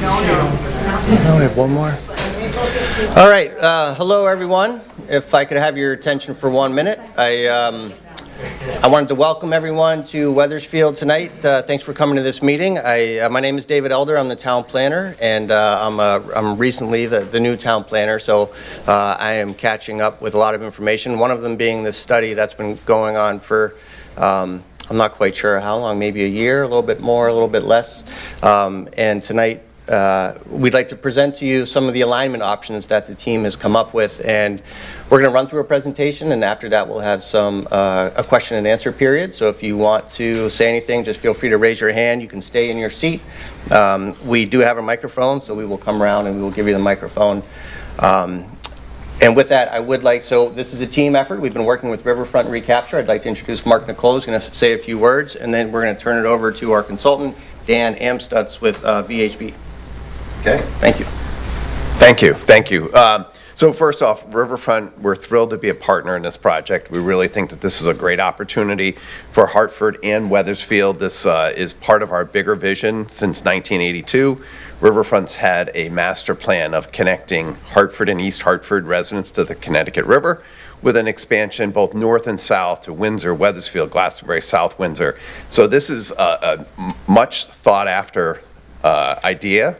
No, we have one more. All right. Hello, everyone. If I could have your attention for 1 minute. I wanted to welcome everyone to Wethersfield tonight. Thanks for coming to this meeting. My name is David Elder. I'm the town planner, and I'm recently the new town planner, so I am catching up with a lot of information, one of them being this study that's been going on for I'm not quite sure how long, maybe a year, a little bit more, a little bit less. And tonight, we'd like to present to you some of the alignment options that the team has come up with, and we're going to run through a presentation, and after that we'll have a question and answer period. So if you want to say anything, just feel free to raise your hand. You can stay in your seat. We do have a microphone, so we will come around and we will give you the microphone. And with that, so this is a team effort. We've been working with Riverfront Recapture. I'd like to introduce Mark Nicole, who's going to say a few words, and then we're going to turn it over to our consultant, Dan Amstutz with VHB. Okay, thank you. Thank you. So first off, Riverfront, we're thrilled to be a partner in this project. We really think that this is a great opportunity for Hartford and Wethersfield. This is part of our bigger vision since 1982. Riverfront's had a master plan of connecting Hartford and East Hartford residents to the Connecticut River with an expansion both north and south to Windsor, Wethersfield, Glastonbury, South Windsor. So this is a much thought after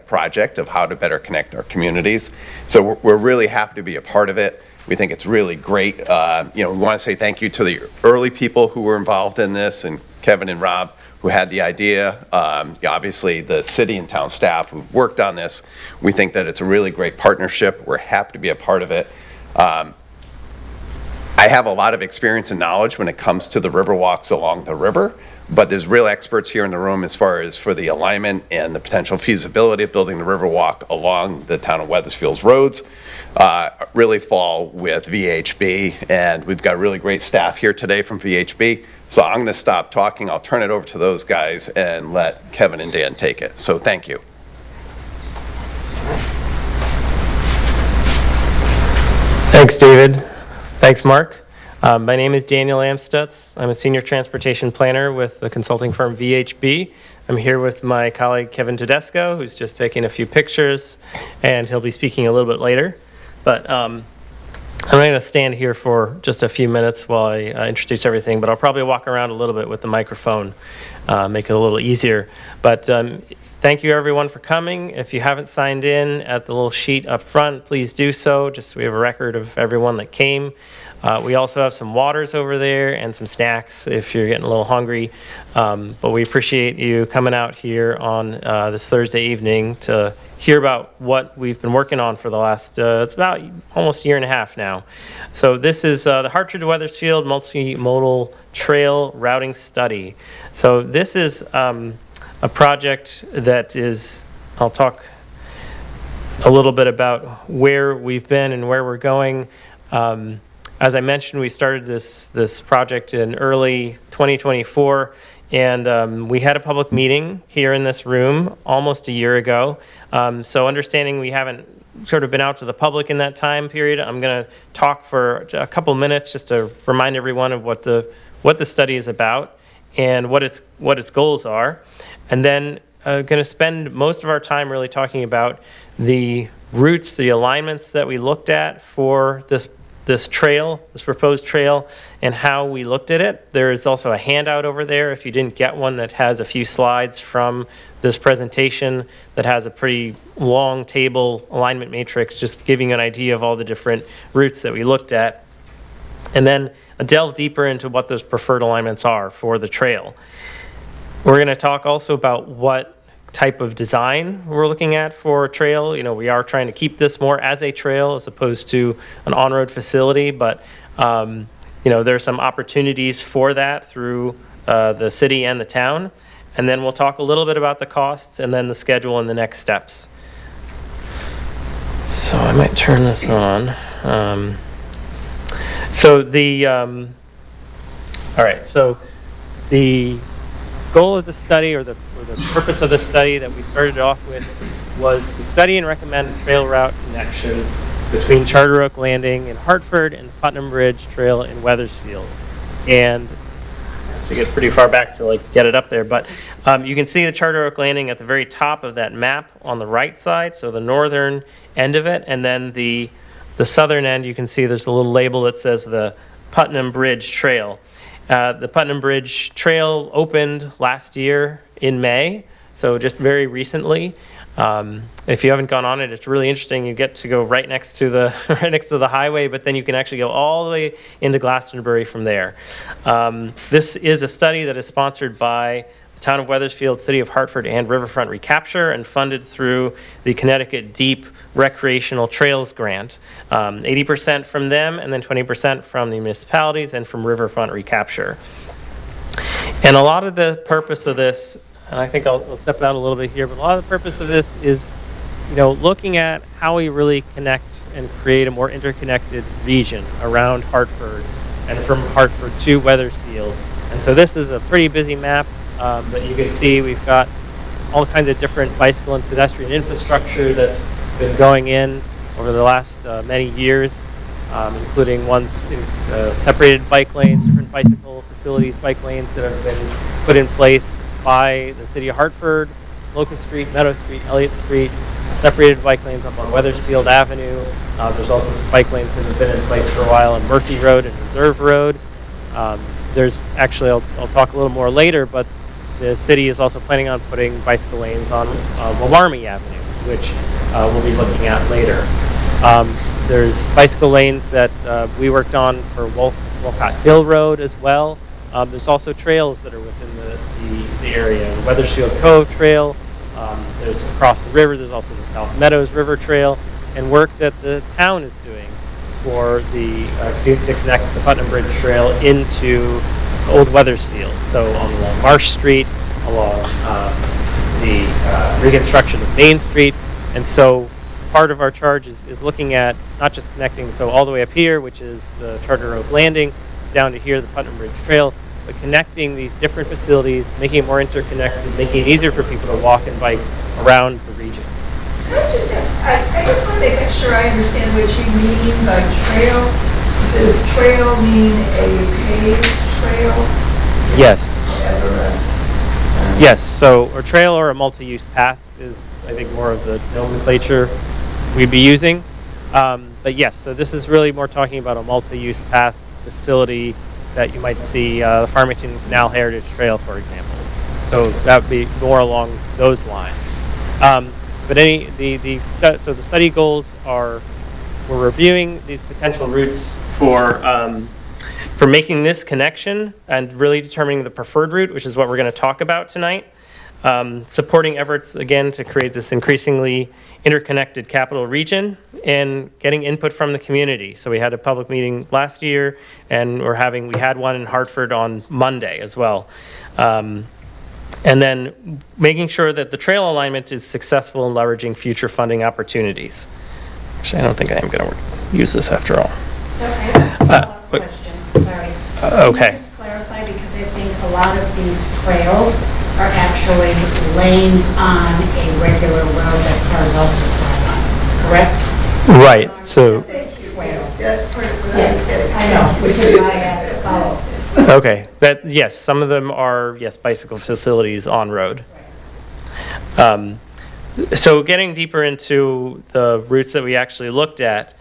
project of how to better connect our communities. So we're really happy to be a part of it. We think it's really great. We want to say thank you to the early people who were involved in this, and Kevin and Rob, who had the idea. Obviously, the city and town staff who worked on this. We think that it's a really great partnership. We're happy to be a part of it. I have a lot of experience and knowledge when it comes to the river walks along the river, but there's real experts here in the room as far as for the alignment and the potential feasibility of building the river walk along the town of Wethersfield's roads. Really fall with VHB, and we've got really great staff here today from VHB. So I'm going to stop talking. I'll turn it over to those guys and let Kevin and Dan take it. So thank you. Thanks, David. Thanks, Mark. My name is Daniel Amstutz. I'm a senior transportation planner with the consulting firm VHB. I'm here with my colleague Kevin Tedesco, who's just taking a few pictures, and he'll be speaking a little bit later. But I'm going to stand here for just a few minutes while I introduce everything, but I'll probably walk around a little bit with the microphone, make it a little easier. But thank you, everyone, for coming. If you haven't signed in at the little sheet up front, please do so, just so we have a record of everyone that came. We also have some waters over there and some snacks if you're getting a little hungry. But we appreciate you coming out here on this Thursday evening to hear about what we've been working on for the last, it's about almost a year and a half now. So this is the Hartford to Wethersfield Multimodal Trail Routing Study. So this is a project that is, I'll talk a little bit about where we've been and where we're going. As I mentioned, we started this project in early 2024, and we had a public meeting here in this room almost a year ago. So understanding we haven't sort of been out to the public in that time period, I'm going to talk for a couple minutes just to remind everyone of what the study is about and what its goals are, and then going to spend most of our time really talking about the routes, the alignments that we looked at for this proposed trail, and how we looked at it. There is also a handout over there if you didn't get one that has a few slides from this presentation that has a pretty long table alignment matrix just giving you an idea of all the different routes that we looked at. And then delve deeper into what those preferred alignments are for the trail. We're going to talk also about what type of design we're looking at for a trail. We are trying to keep this more as a trail as opposed to an on-road facility, but there are some opportunities for that through the city and the town. And then we'll talk a little bit about the costs and then the schedule and the next steps. So I might turn this on. So the goal of the study, or the purpose of the study that we started off with, was to study and recommend a trail route connection between Charter Oak Landing in Hartford and the Putnam Bridge Trail in Wethersfield. And to get pretty far back to like get it up there. But you can see the Charter Oak Landing at the very top of that map on the right side, so the northern end of it, and then the southern end, you can see there's a little label that says the Putnam Bridge Trail. The Putnam Bridge Trail opened last year in May, so just very recently. If you haven't gone on it, it's really interesting. You get to go right next to the highway, but then you can actually go all the way into Glastonbury from there. This is a study that is sponsored by the Town of Wethersfield, City of Hartford, and Riverfront Recapture, and funded through the Connecticut Deep Recreational Trails Grant. 80% from them, and then 20% from the municipalities and from Riverfront Recapture. And a lot of the purpose of this, and I think I'll step out a little bit here, but a lot of the purpose of this is, looking at how we really connect and create a more interconnected region around Hartford and from Hartford to Wethersfield. And so this is a pretty busy map, but you can see we've got all kinds of different bicycle and pedestrian infrastructure that's been going in over the last many years, including ones in separated bike lanes, different bicycle facilities, bike lanes that have been put in place by the City of Hartford, Locust Street, Meadow Street, Elliott Street, separated bike lanes up on Wethersfield Avenue. There's also some bike lanes that have been in place for a while on Murphy Road and Reserve Road. There's actually, I'll talk a little more later, but the city is also planning on putting bicycle lanes on Willarmy Avenue, which we'll be looking at later. There's bicycle lanes that we worked on for Wolcott Hill Road as well. There's also trails that are within the area. Wethersfield Cove Trail, there's across the river, there's also the South Meadows River Trail, and work that the town is doing for to connect the Putnam Bridge Trail into Old Wethersfield. So along Marsh Street, along the reconstruction of Main Street. And so part of our charge is looking at not just connecting, so all the way up here, which is the Charter Oak Landing, down to here, the Putnam Bridge Trail, but connecting these different facilities, making it more interconnected, making it easier for people to walk and bike around the region. Can I just ask, I just want to make sure I understand what you mean by trail. Does trail mean a paved trail? Yes. Yes, so a trail or a multi-use path is, I think, more of the nomenclature we'd be using. But yes, so this is really more talking about a multi-use path facility that you might see, the Farmington Canal Heritage Trail, for example. So that would be more along those lines. But so the study goals are, we're reviewing these potential routes for making this connection and really determining the preferred route, which is what we're going to talk about tonight. Supporting efforts, again, to create this increasingly interconnected capital region and getting input from the community. So we had a public meeting last year, and we had one in Hartford on Monday as well. And then making sure that the trail alignment is successful in leveraging future funding opportunities. Actually, I don't think I am going to use this after all. So I have a follow-up question, sorry. Okay. Can you just clarify, because I think a lot of these trails are actually lanes on a regular road that cars also drive on, correct? Right, so, Trails. That's part of what Yes, I know, which is why I asked to follow. okay, yes, some of them are, bicycle facilities on road. So getting deeper into the routes that we actually looked at,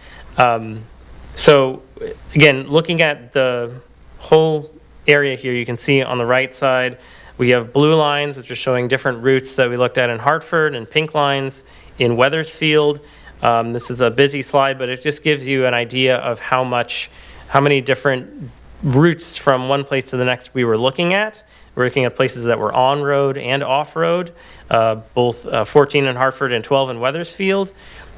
so again, looking at the whole area here, you can see on the right side, we have blue lines, which are showing different routes that we looked at in Hartford, and pink lines in Wethersfield. This is a busy slide, but it just gives you an idea of how many different routes from one place to the next we were looking at. We're looking at places that were on-road and off-road, both 14 in Hartford and 12 in Wethersfield.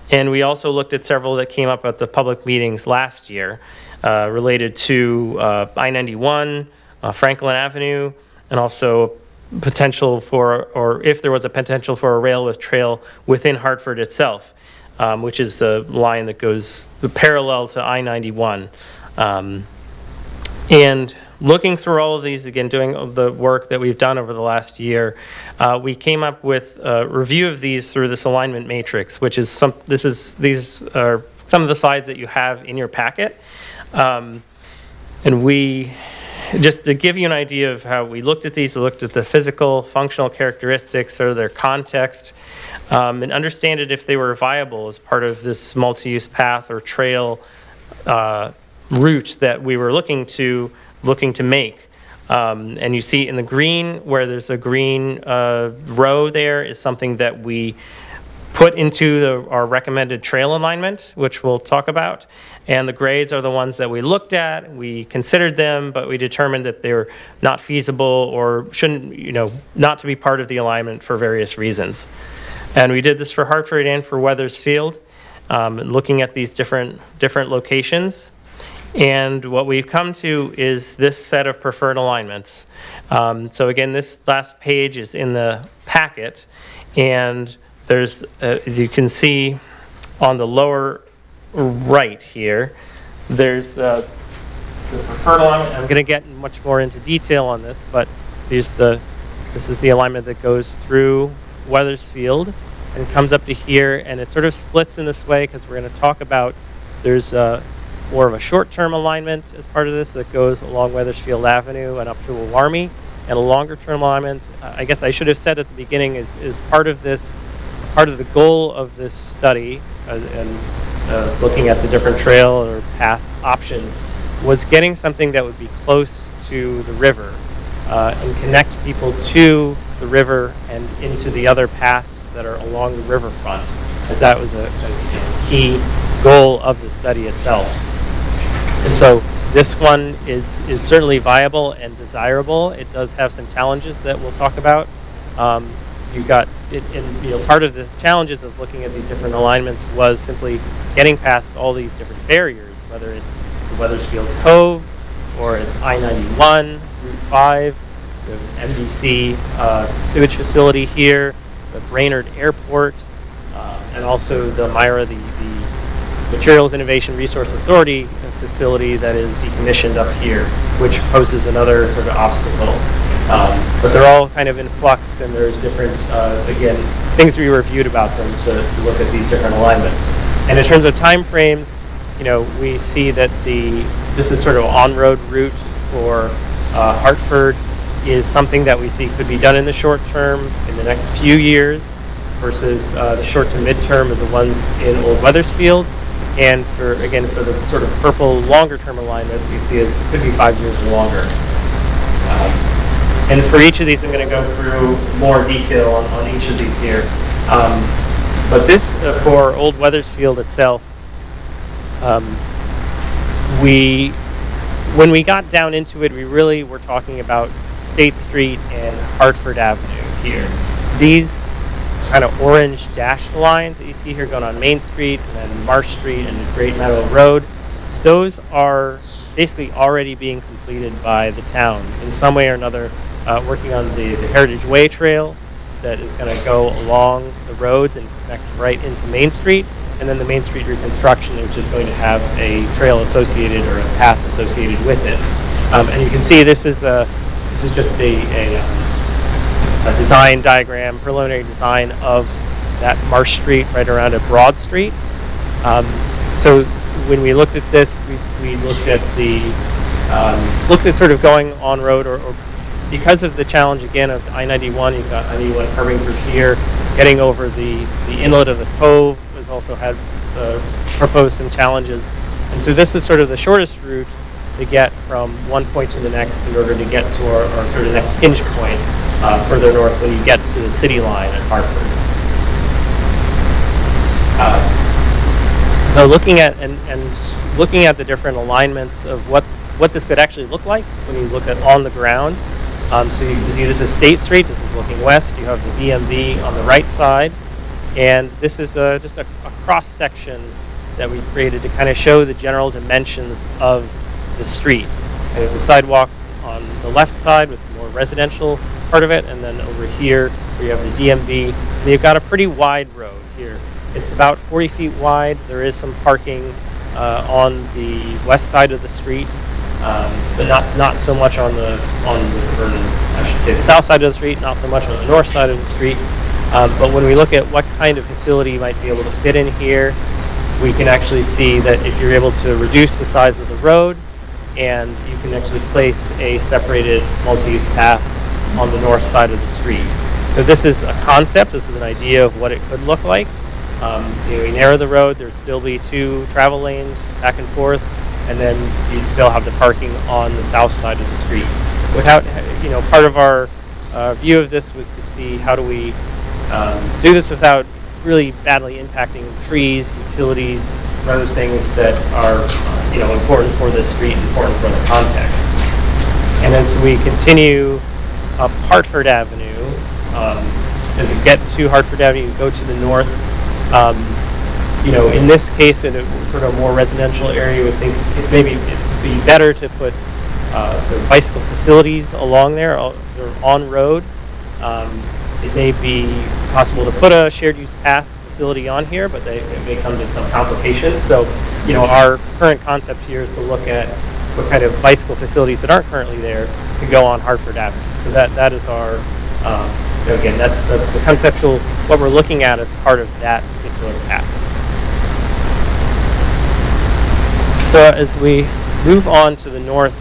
And we also looked at several that came up at the public meetings last year related to I-91, Franklin Avenue, and also potential for, or if there was a potential for a rail with trail within Hartford itself, which is a line that goes parallel to I-91. And looking through all of these, again, doing the work that we've done over the last year, we came up with a review of these through this alignment matrix, which is these are some of the slides that you have in your packet. And we just to give you an idea of how we looked at these, we looked at the physical, functional characteristics or their context, and understand it if they were viable as part of this multi-use path or trail route that we were looking to make. And you see in the green, where there's a green row there, is something that we put into our recommended trail alignment, which we'll talk about. And the grays are the ones that we looked at. We considered them, but we determined that they're not feasible or shouldn't, not to be part of the alignment for various reasons. And we did this for Hartford and for Weathersfield, looking at these different locations. And what we've come to is this set of preferred alignments. So again, this last page is in the packet, and there's, as you can see on the lower right here, there's the preferred alignment. I'm going to get much more into detail on this, but this is the alignment that goes through Weathersfield and comes up to here, and it sort of splits in this way because we're going to talk about there's more of a short-term alignment as part of this that goes along Weathersfield Avenue and up to Alarmy, and a longer-term alignment. I guess I should have said at the beginning is part of the goal of this study and looking at the different trail or path options was getting something that would be close to the river and connect people to the river and into the other paths that are along the riverfront, as that was a key goal of the study itself. And so this one is certainly viable and desirable. It does have some challenges that we'll talk about. You've got it, and part of the challenges of looking at these different alignments was simply getting past all these different barriers, whether it's the Weathersfield Cove or it's I-91, Route 5, the MDC sewage facility here, the Brainerd Airport, and also the MIRA, the Materials Innovation Resource Authority facility that is decommissioned up here, which poses another sort of obstacle. But they're all kind of in flux, and there's different, again, things we reviewed about them to look at these different alignments. And in terms of time frames, we see that this is sort of on-road route for Hartford is something that we see could be done in the short term in the next few years versus the short to mid-term of the ones in Old Weathersfield. And for the sort of purple longer-term alignment, we see as could be 5 years or longer. And for each of these, I'm going to go through more detail on each of these here. But this, for Old Weathersfield itself, when we got down into it, we really were talking about State Street and Hartford Avenue here. These kind of orange dashed lines that you see here going on Main Street and then Marsh Street and Great Meadow Road, those are basically already being completed by the town in some way or another, working on the Heritage Way Trail that is going to go along the roads and connect right into Main Street, and then the Main Street reconstruction, which is going to have a trail associated or a path associated with it. And you can see this is just a design diagram, preliminary design of that Marsh Street right around at Broad Street. So when we looked at this, we looked at sort of going on road or because of the challenge again of I-91, you've got I-91 curving through here, getting over the inlet of the cove has also had proposed some challenges. And so this is sort of the shortest route to get from one point to the next in order to get to our sort of next hinge point further north when you get to the city line at Hartford. So looking at the different alignments of what this could actually look like when you look at on the ground. So you can see this is State Street. This is looking west. You have the DMV on the right side, and this is just a cross section that we created to kind of show the general dimensions of the street. And the sidewalks on the left side with the more residential part of it, and then over here where you have the DMV, and you've got a pretty wide road here. It's about 40 feet wide. There is some parking on the west side of the street, but not so much on the south side of the street, not so much on the north side of the street. But when we look at what kind of facility might be able to fit in here, we can actually see that if you're able to reduce the size of the road and you can actually place a separated multi-use path on the north side of the street. So this is a concept, this is an idea of what it could look like. We narrow the road, there'd still be 2 travel lanes back and forth, and then you'd still have the parking on the south side of the street. Without, part of our view of this was to see how do we do this without really badly impacting trees, utilities, and other things that are, important for this street, important for the context. And as we continue up Hartford Avenue, as you get to Hartford Avenue, you go to the north. In this case, in a sort of more residential area, we think it'd be better to put sort of bicycle facilities along there, sort of on road. It may be possible to put a shared use path facility on here, but it may come to some complications. So, our current concept here is to look at what kind of bicycle facilities that aren't currently there to go on Hartford Avenue. So that is our, again, that's the conceptual, what we're looking at as part of that particular path. So as we move on to the north,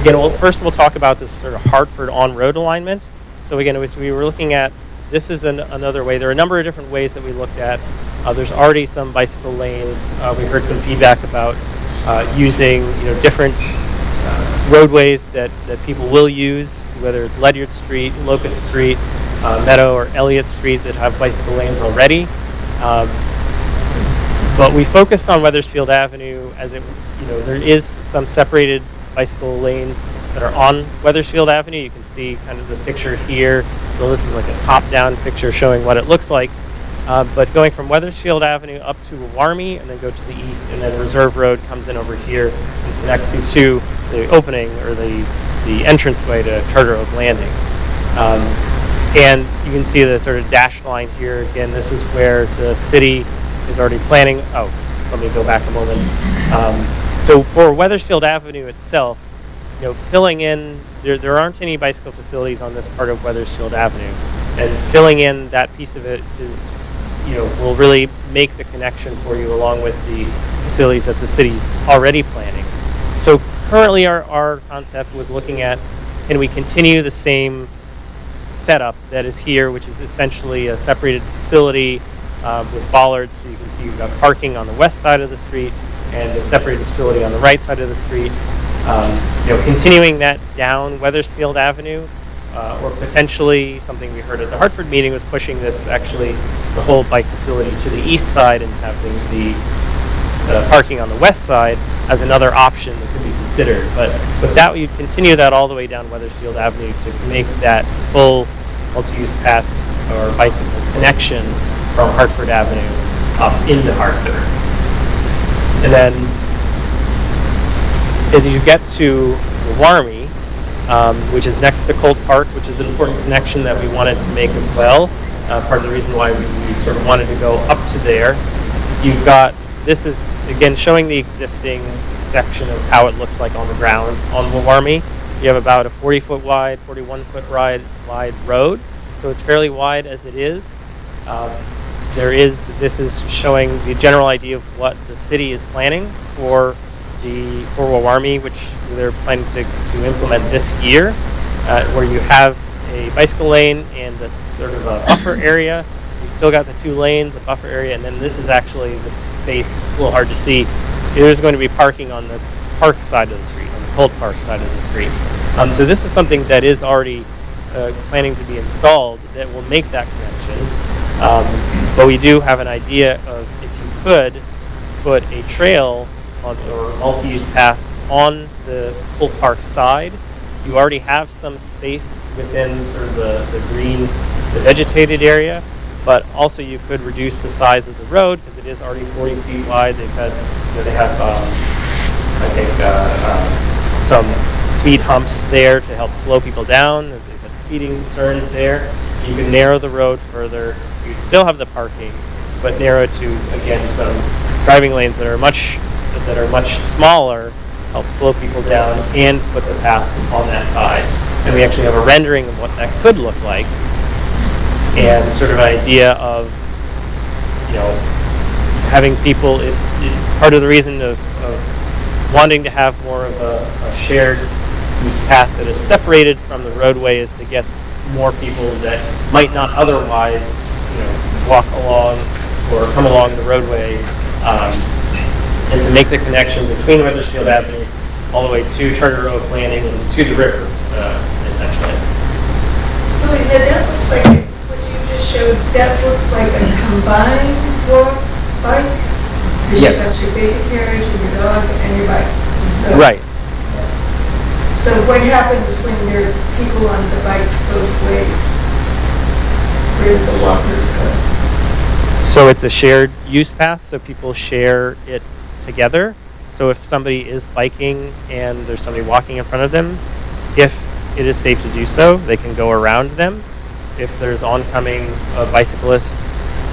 again, first we'll talk about this sort of Hartford on-road alignment. So again, as we were looking at, this is another way. There are a number of different ways that we looked at. There's already some bicycle lanes. We heard some feedback about using different roadways that people will use, whether it's Ledyard Street, Locust Street, Meadow or Elliott Street that have bicycle lanes already. But we focused on Wethersfield Avenue as there is some separated bicycle lanes that are on Wethersfield Avenue. You can see kind of the picture here. So this is like a top-down picture showing what it looks like. But going from Wethersfield Avenue up to Warmy and then go to the east, and then Reserve Road comes in over here and connects you to the opening or the entranceway to Charter Oak Landing. And you can see the sort of dashed line here. Again, this is where the city is already planning. Oh, let me go back a moment. So for Wethersfield Avenue itself, filling in, there aren't any bicycle facilities on this part of Wethersfield Avenue. And filling in that piece of it is, will really make the connection for you along with the facilities that the city's already planning. So currently our concept was looking at, can we continue the same setup that is here, which is essentially a separated facility with bollards, so you can see you've got parking on the west side of the street and a separated facility on the right side of the street. Continuing that down Wethersfield Avenue, or potentially something we heard at the Hartford meeting was pushing this actually the whole bike facility to the east side and having the parking on the west side as another option that could be considered. But with that, you'd continue that all the way down Wethersfield Avenue to make that full multi-use path or bicycle connection from Hartford Avenue up into Hartford. And then as you get to Warmy, which is next to Colt Park, which is an important connection that we wanted to make as well. Part of the reason why we sort of wanted to go up to there. You've got, this is again showing the existing section of how it looks like on the ground on Warmy. You have about a 40-foot wide, 41-foot wide road, so it's fairly wide as it is. This is showing the general idea of what the city is planning for Warmy, which they're planning to implement this year, where you have a bicycle lane and this sort of a buffer area. You've still got the 2 lanes, a buffer area, and then this is actually the space, a little hard to see. There's going to be parking on the park side of the street, on the Colt Park side of the street. So this is something that is already planning to be installed that will make that connection. But we do have an idea of if you could put a trail or multi-use path on the Colt Park side, you already have some space within sort of the green, the vegetated area, but also you could reduce the size of the road because it is already 40 feet wide. They have I think some speed humps there to help slow people down as they've got speeding concerns there. You can narrow the road further. You would still have the parking, but narrow to, again, some driving lanes that are much smaller, help slow people down, and put the path on that side. And we actually have a rendering of what that could look like, and sort of an idea of, having people. Part of the reason of wanting to have more of a shared use path that is separated from the roadway is to get more people that might not otherwise, walk along or come along the roadway, and to make the connection between Wethersfield Avenue all the way to Charter Oak Landing and to the river, essentially. So that looks like, what you just showed, that looks like a combined walk, bike? Because Yes. you've got your baby carriage and your dog and your bike. So- Right. Yes. So what happens when there are people on the bikes both ways? Where do the walkers go? So it's a shared use path, so people share it together. So if somebody is biking and there's somebody walking in front of them, if it is safe to do so, they can go around them. If there's oncoming bicyclists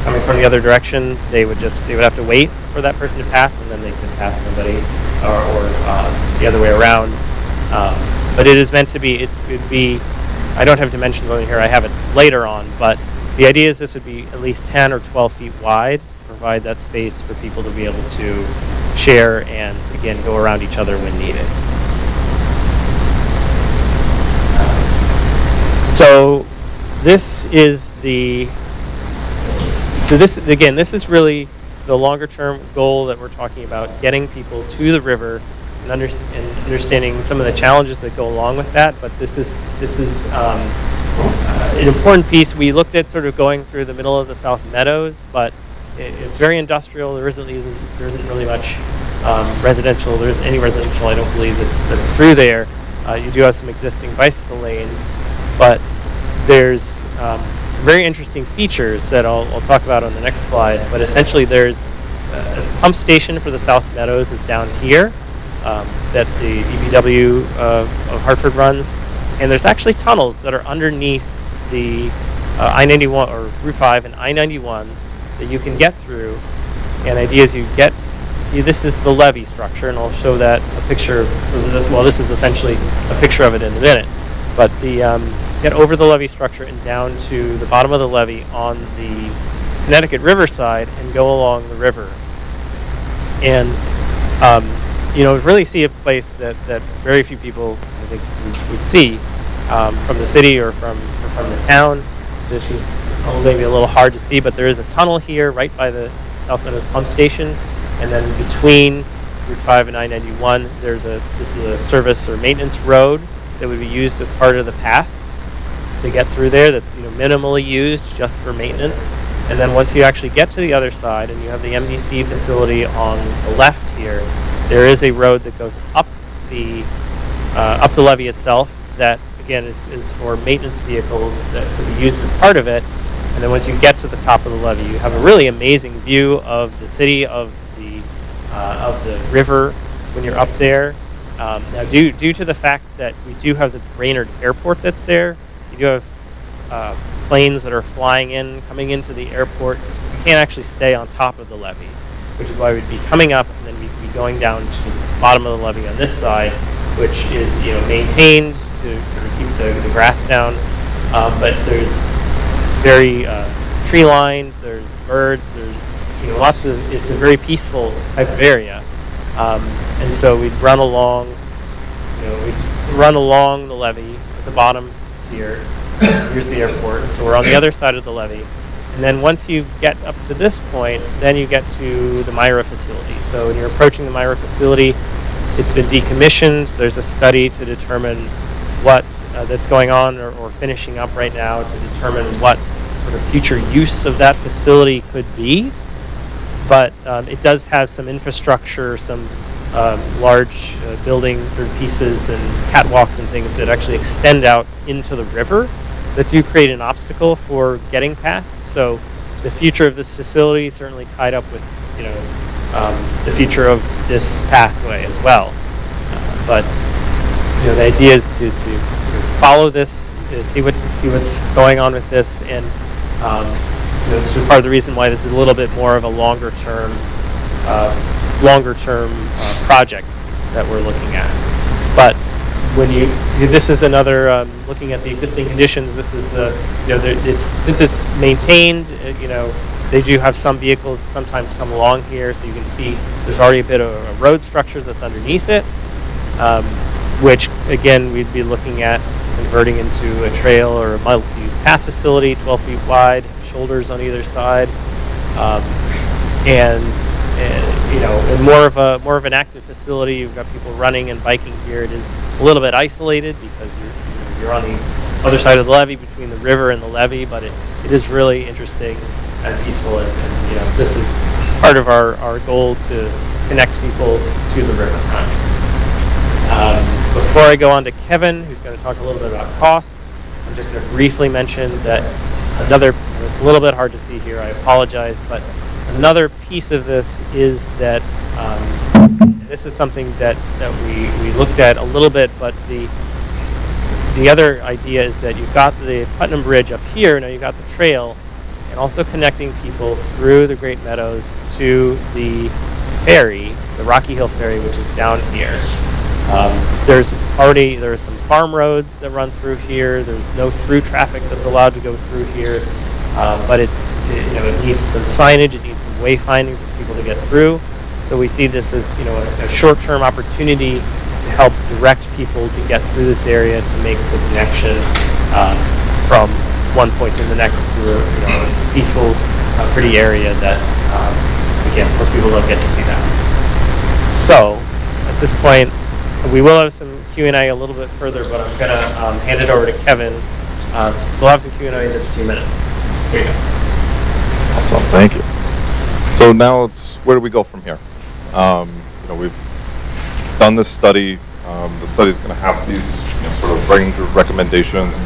coming from the other direction, they would have to wait for that person to pass, and then they could pass somebody or the other way around. But it is meant to be, I don't have dimensions on here, I have it later on, but the idea is this would be at least 10 or 12 feet wide, provide that space for people to be able to share and, again, go around each other when needed. So this is this is really the longer term goal that we're talking about, getting people to the river and understanding some of the challenges that go along with that. But this is an important piece. We looked at sort of going through the middle of the South Meadows, but it's very industrial. There isn't really much residential. There's any residential, I don't believe, that's through there. You do have some existing bicycle lanes, but there's very interesting features that I'll talk about on the next slide. But essentially, there's a pump station for the South Meadows is down here that the DPW of Hartford runs, and there's actually tunnels that are underneath the I-91 or Route 5 and I-91 that you can get through. And the idea is this is the levee structure, and I'll show that a picture of this. Well, this is essentially a picture of it in a minute. But get over the levee structure and down to the bottom of the levee on the Connecticut Riverside and go along the river. And really see a place that very few people, I think, would see from the city or from the town. This is maybe a little hard to see, but there is a tunnel here right by the South Meadows pump station, and then between Route 5 and I-91, this is a service or maintenance road that would be used as part of the path to get through there. That's minimally used just for maintenance. And then once you actually get to the other side and you have the MDC facility on the left here, there is a road that goes up the levee itself that, again, is for maintenance vehicles that could be used as part of it. And then once you get to the top of the levee, you have a really amazing view of the city, of the river when you're up there. Now, due to the fact that we do have the Brainerd Airport that's there, you do have planes that are flying in, coming into the airport. You can't actually stay on top of the levee, which is why we'd be coming up and then we'd be going down to the bottom of the levee on this side, which is maintained to keep the grass down. But there's very tree lined. There's birds. There's lots of. It's a very peaceful type of area, and so we'd run along. We'd run along the levee at the bottom here. Here's the airport. So we're on the other side of the levee. And then once you get up to this point, then you get to the Myra facility. So when you're approaching the Myra facility, it's been decommissioned. There's a study to determine that's going on or finishing up right now to determine what sort of future use of that facility could be. But it does have some infrastructure, some large buildings or pieces and catwalks and things that actually extend out into the river that do create an obstacle for getting past. So the future of this facility is certainly tied up with, the future of this pathway as well. But the idea is to follow this, see what's going on with this, and this is part of the reason why this is a little bit more of a longer term project that we're looking at. But this is another looking at the existing conditions. This is since it's maintained. They do have some vehicles that sometimes come along here, so you can see there's already a bit of a road structure that's underneath it, which again we'd be looking at converting into a trail or a multi-use path facility, 12 feet wide, shoulders on either side, and more of an active facility. You've got people running and biking here. It is a little bit isolated because you're on the other side of the levee between the river and the levee, but it is really interesting and peaceful, and this is part of our goal to connect people to the riverfront. Before I go on to Kevin, who's going to talk a little bit about cost, I'm just going to briefly mention that it's a little bit hard to see here, I apologize, but another piece of this is that this is something that we looked at a little bit, but the other idea is that you've got the Putnam Bridge up here, now you've got the trail, and also connecting people through the Great Meadows to the ferry, the Rocky Hill Ferry, which is down here. There are some farm roads that run through here. There's no through traffic that's allowed to go through here, but it needs some signage, it needs some wayfinding for people to get through. So we see this as a short-term opportunity to help direct people to get through this area to make the connection from one point to the next through a peaceful, pretty area that again most people don't get to see that. So at this point, we will have some Q&A a little bit further, but I'm going to hand it over to Kevin. We'll have some Q&A in just a few minutes. Here you go. Awesome, thank you. So now where do we go from here? We've done this study. The study is going to have these sort of range of recommendations,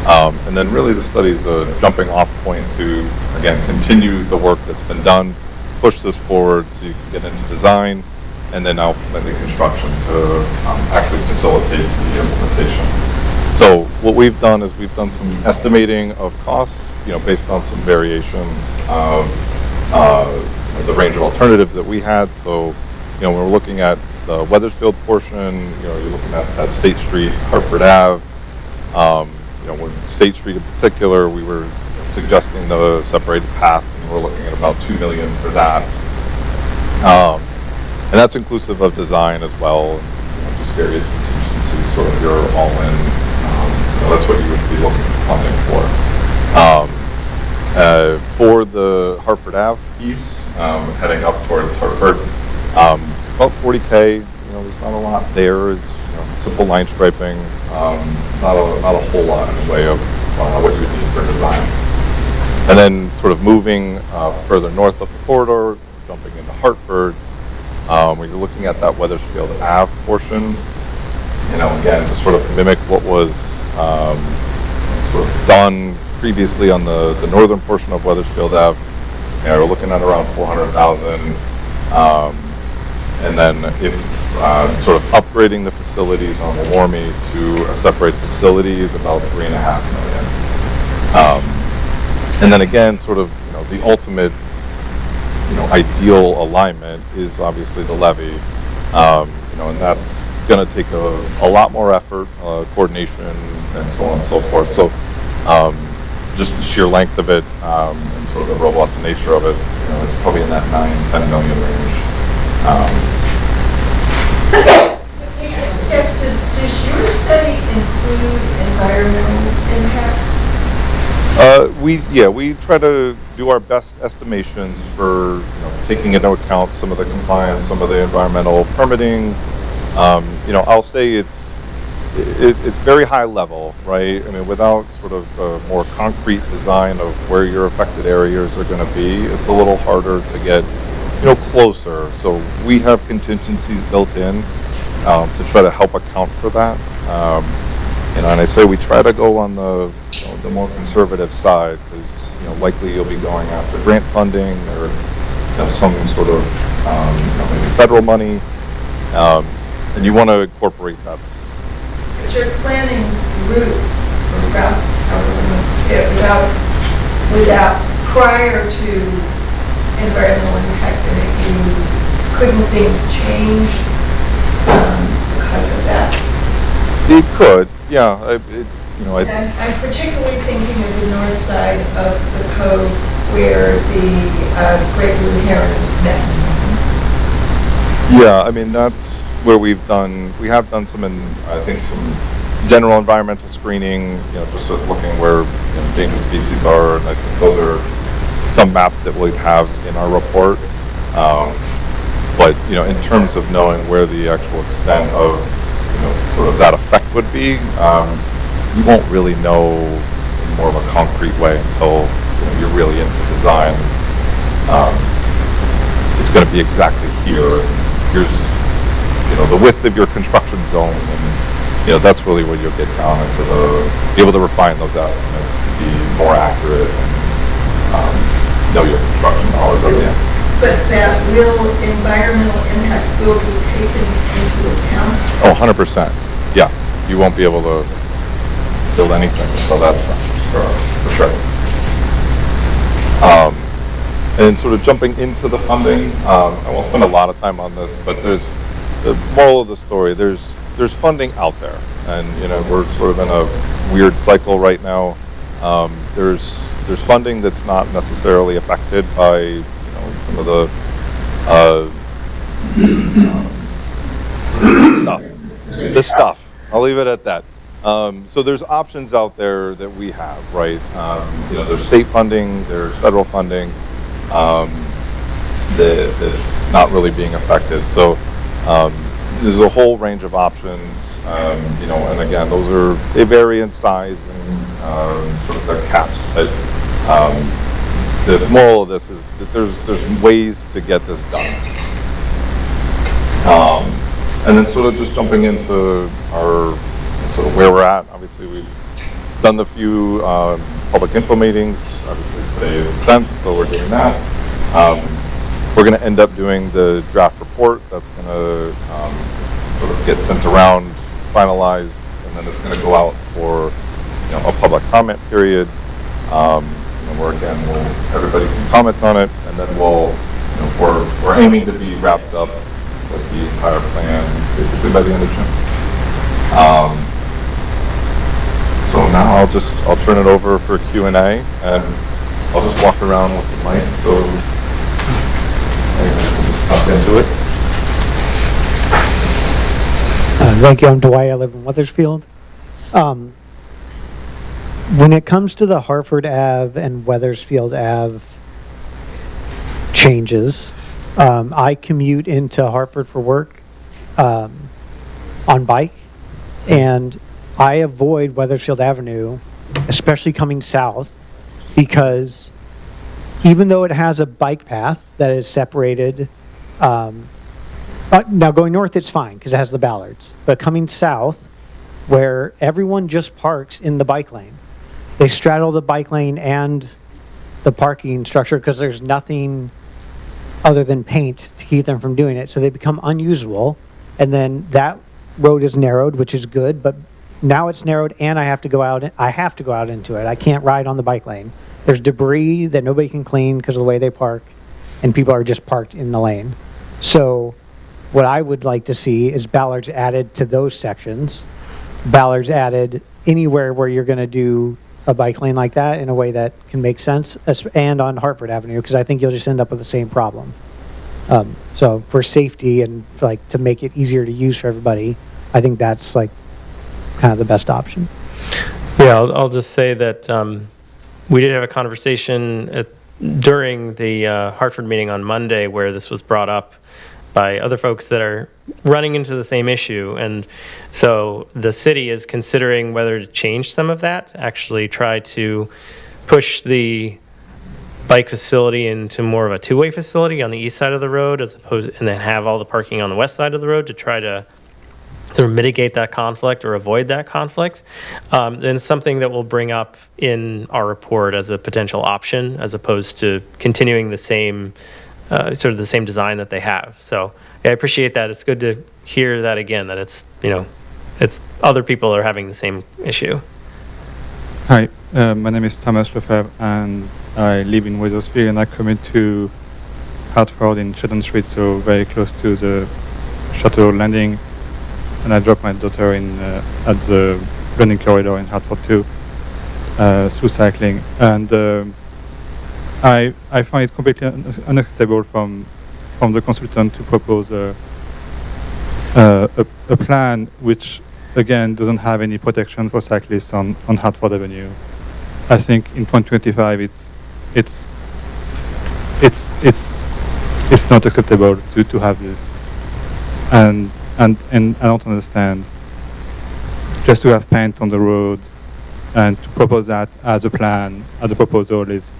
and then really the study is a jumping off point to, again, continue the work that's been done, push this forward so you can get into design, and then ultimately construction to actually facilitate the implementation. So what we've done is we've done some estimating of costs, based on some variations of the range of alternatives that we had. So, when we're looking at the Wethersfield portion, you're looking at State Street, Hartford Ave. With State Street in particular, we were suggesting the separated path, and we're looking at about $2 million for that. And that's inclusive of design as well, just various contingencies, sort of your all-in. That's what you would be looking at funding for. For the Hartford Ave piece, heading up towards Hartford, about $40K. There's not a lot there. It's simple line striping, not a whole lot in the way of what you would need for design. And then sort of moving further north up the corridor, jumping into Hartford. When you're looking at that Wethersfield Ave portion, again, to sort of mimic what was sort of done previously on the northern portion of Wethersfield Ave, we're looking at around $400,000. And then if sort of upgrading the facilities on the Warmy to a separate facility is about $3.5 million. And then again, sort of, the ultimate ideal alignment is obviously the levee, and that's going to take a lot more effort, coordination, and so on and so forth. So just the sheer length of it and sort of the robust nature of it, it's probably in that $9-10 million range. Yes, does your study include environmental impact? We try to do our best estimations for taking into account some of the compliance, some of the environmental permitting. I'll say it's very high level, right? I mean, without sort of a more concrete design of where your affected areas are going to be, it's a little harder to get closer. So we have contingencies built in to try to help account for that. And I say we try to go on the more conservative side because likely you'll be going after grant funding or some sort of maybe federal money, and you want to incorporate that. But you're planning routes or routes, however you want to say it, without prior to environmental impact, and couldn't things change because of that? It could, yeah. I'm particularly thinking of the north side of the cove where the great blue herons nest. Yeah, I mean, that's where we have done some, I think, some general environmental screening, just sort of looking where endangered species are, and I think those are some maps that we have in our report. But, in terms of knowing where the actual extent of, sort of that effect would be, you won't really know in more of a concrete way until you're really into design. It's going to be exactly here. Here's, the width of your construction zone, and that's really where you'll get down into be able to refine those estimates to be more accurate and know your construction knowledge. But that environmental impact will be taken into account? Oh, 100%. Yeah, you won't be able to build anything until that's done, for sure. And sort of jumping into the funding, I won't spend a lot of time on this, but there's the moral of the story. There's funding out there, and we're sort of in a weird cycle right now. There's funding that's not necessarily affected by some of the stuff. I'll leave it at that. So there's options out there that we have, right? There's state funding, there's federal funding that's not really being affected. So there's a whole range of options, and again, they vary in size and sort of their caps. But the moral of this is that there's ways to get this done. And then sort of just jumping into our sort of where we're at. Obviously, we've done the few public info meetings. Obviously, today is the 10th, so we're doing that. We're going to end up doing the draft report. That's going to sort of get sent around, finalized, and then it's going to go out for a public comment period. Where again, everybody can comment on it, and then we're aiming to be wrapped up with the entire plan basically by the end of June. So now I'll turn it over for Q&A, and I'll just walk around with the mic so everybody can just pop into it. Thank you. I'm Dwight. I live in Wethersfield. When it comes to the Hartford Ave and Wethersfield Ave changes, I commute into Hartford for work on bike, and I avoid Wethersfield Avenue, especially coming south, because even though it has a bike path that is separated, now going north it's fine because it has the ballards, but coming south, where everyone just parks in the bike lane, they straddle the bike lane and the parking structure because there's nothing other than paint to keep them from doing it, so they become unusable, and then that road is narrowed, which is good, but now it's narrowed and I have to go out into it. I can't ride on the bike lane. There's debris that nobody can clean because of the way they park, and people are just parked in the lane. So what I would like to see is ballards added to those sections, ballards added anywhere where you're going to do a bike lane like that in a way that can make sense, and on Hartford Avenue, because I think you'll just end up with the same problem. So for safety and to make it easier to use for everybody, I think that's kind of the best option. Yeah, I'll just say that we did have a conversation during the Hartford meeting on Monday where this was brought up by other folks that are running into the same issue. And so the city is considering whether to change some of that, actually try to push the bike facility into more of a two-way facility on the east side of the road, and then have all the parking on the west side of the road to try to mitigate that conflict or avoid that conflict. And something that we'll bring up in our report as a potential option, as opposed to continuing the same sort of the same design that they have. So yeah, I appreciate that. It's good to hear that again, that it's it's other people are having the same issue. Hi, my name is Thomas Lefebvre, and I live in Wethersfield, and I commute to Hartford in Chatham Street, so very close to the Chateau Landing, and I drop my daughter in at the running corridor in Hartford too, through cycling. And I find it completely unacceptable from the consultant to propose a plan which again doesn't have any protection for cyclists on Hartford Avenue. I think in 2025 it's not acceptable to have this, and I don't understand just to have paint on the road and to propose that as a plan, as a proposal is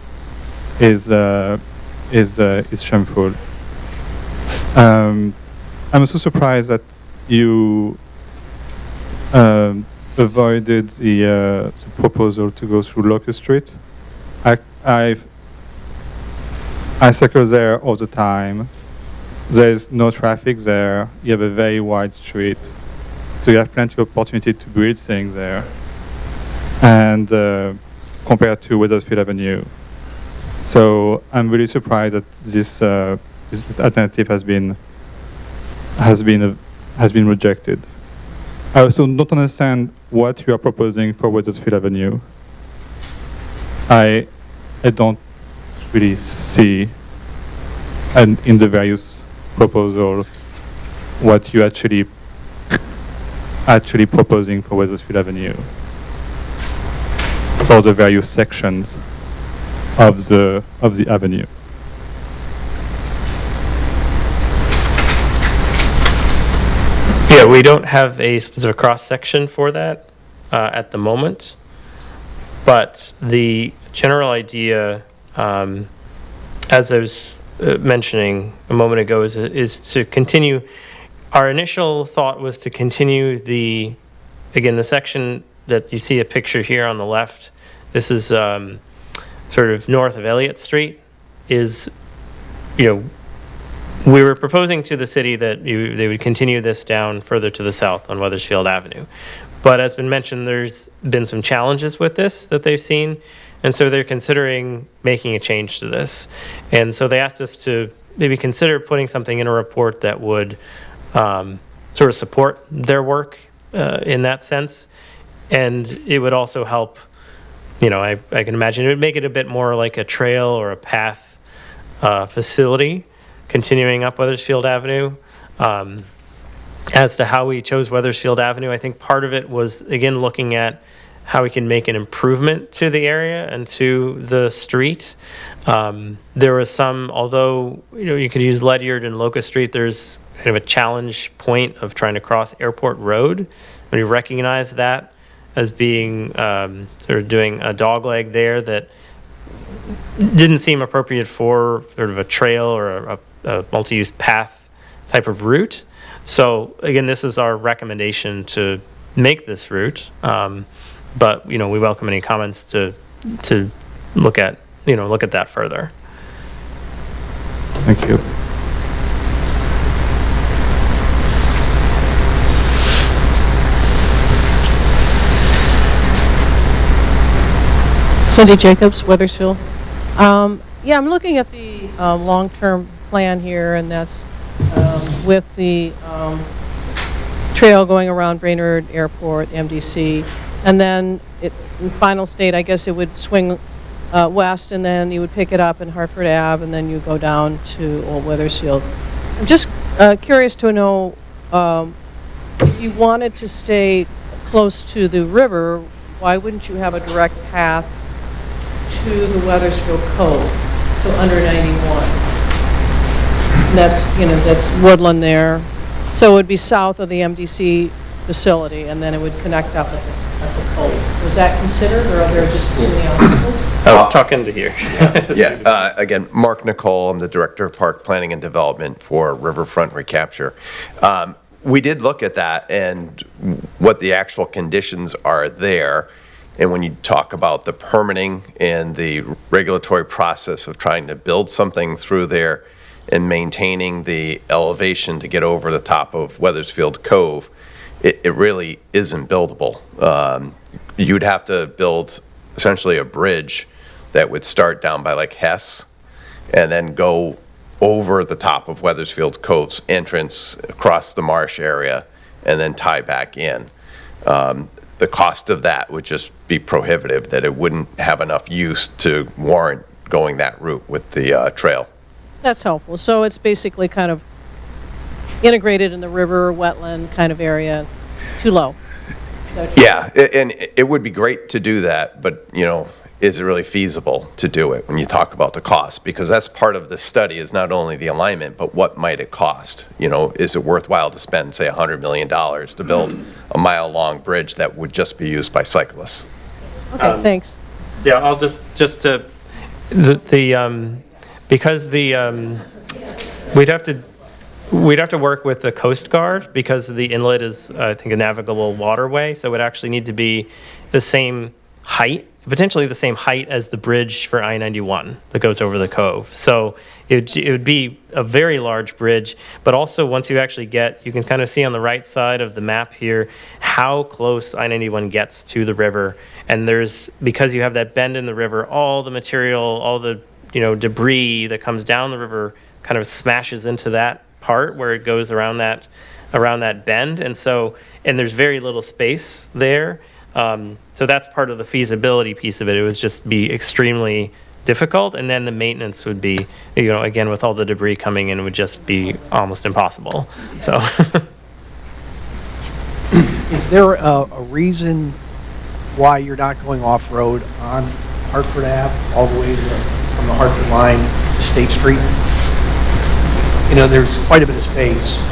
shameful. I'm also surprised that you avoided the proposal to go through Locust Street. I cycle there all the time. There's no traffic there. You have a very wide street, so you have plenty of opportunity to build things there. And compared to Wethersfield Avenue, so I'm really surprised that this alternative has been rejected. I also don't understand what you are proposing for Wethersfield Avenue. I don't really see, and in the various proposal, what you actually proposing for Wethersfield Avenue for the various sections of the avenue. Yeah, we don't have a specific cross-section for that at the moment, but the general idea, as I was mentioning a moment ago, is to continue. Our initial thought was to continue the section that you see a picture here on the left. This is sort of north of Elliott Street. We were proposing to the city that they would continue this down further to the south on Wethersfield Avenue. But as been mentioned, there's been some challenges with this that they've seen, and so they're considering making a change to this. And so they asked us to maybe consider putting something in a report that would sort of support their work in that sense. And it would also help, I can imagine it would make it a bit more like a trail or a path facility continuing up Wethersfield Avenue. As to how we chose Wethersfield Avenue, I think part of it was, again, looking at how we can make an improvement to the area and to the street. There was some, although you could use Ledyard and Locust Street, there's kind of a challenge point of trying to cross Airport Road. And we recognize that as being sort of doing a dogleg there that didn't seem appropriate for sort of a trail or a multi-use path type of route. So again, this is our recommendation to make this route. But we welcome any comments to look at that further. Thank you. Cindy Jacobs, Wethersfield. Yeah, I'm looking at the long-term plan here, and that's with the trail going around Brainerd Airport, MDC, and then in final state, I guess it would swing west, and then you would pick it up in Hartford Ave, and then you go down to Old Wethersfield. I'm just curious to know if you wanted to stay close to the river, why wouldn't you have a direct path to the Wethersfield Cove, so under 91? And that's woodland there. So it would be south of the MDC facility, and then it would connect up at the cove. Was that considered, or are there just too many obstacles? Oh, talk into here. Yeah, again, Mark Nicole, I'm the Director of Park Planning and Development for Riverfront Recapture. We did look at that and what the actual conditions are there. And when you talk about the permitting and the regulatory process of trying to build something through there and maintaining the elevation to get over the top of Wethersfield Cove, it really isn't buildable. You'd have to build essentially a bridge that would start down by like Hess and then go over the top of Wethersfield Cove's entrance across the marsh area and then tie back in. The cost of that would just be prohibitive, that it wouldn't have enough use to warrant going that route with the trail. That's helpful. So it's basically kind of integrated in the river, wetland kind of area, too low. Yeah, and it would be great to do that, but, is it really feasible to do it when you talk about the cost? Because that's part of the study, is not only the alignment, but what might it cost? Is it worthwhile to spend, say, $100 million to build a mile-long bridge that would just be used by cyclists? Okay, thanks. Yeah, I'll just to, because we'd have to work with the Coast Guard because the inlet is, I think, a navigable waterway, so it would actually need to be the same height, potentially the same height as the bridge for I-91 that goes over the cove. So it would be a very large bridge, but also once you actually you can kind of see on the right side of the map here how close I-91 gets to the river. And because you have that bend in the river, all the material, all the debris that comes down the river kind of smashes into that part where it goes around that bend. And there's very little space there. So that's part of the feasibility piece of it. It would just be extremely difficult, and then the maintenance would be, again, with all the debris coming in, would just be almost impossible. So, is there a reason why you're not going off-road on Hartford Ave all the way from the Hartford line to State Street? There's quite a bit of space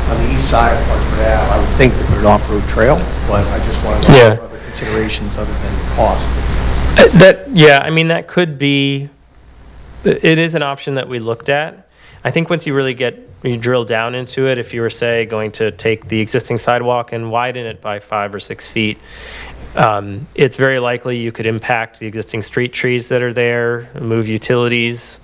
on the east side of Hartford Ave. I would think to put an off-road trail, but I just want to know if there are other considerations other than cost. that could be, it is an option that we looked at. I think once you drill down into it, if you were, say, going to take the existing sidewalk and widen it by 5 or 6 feet, it's very likely you could impact the existing street trees that are there, move utilities.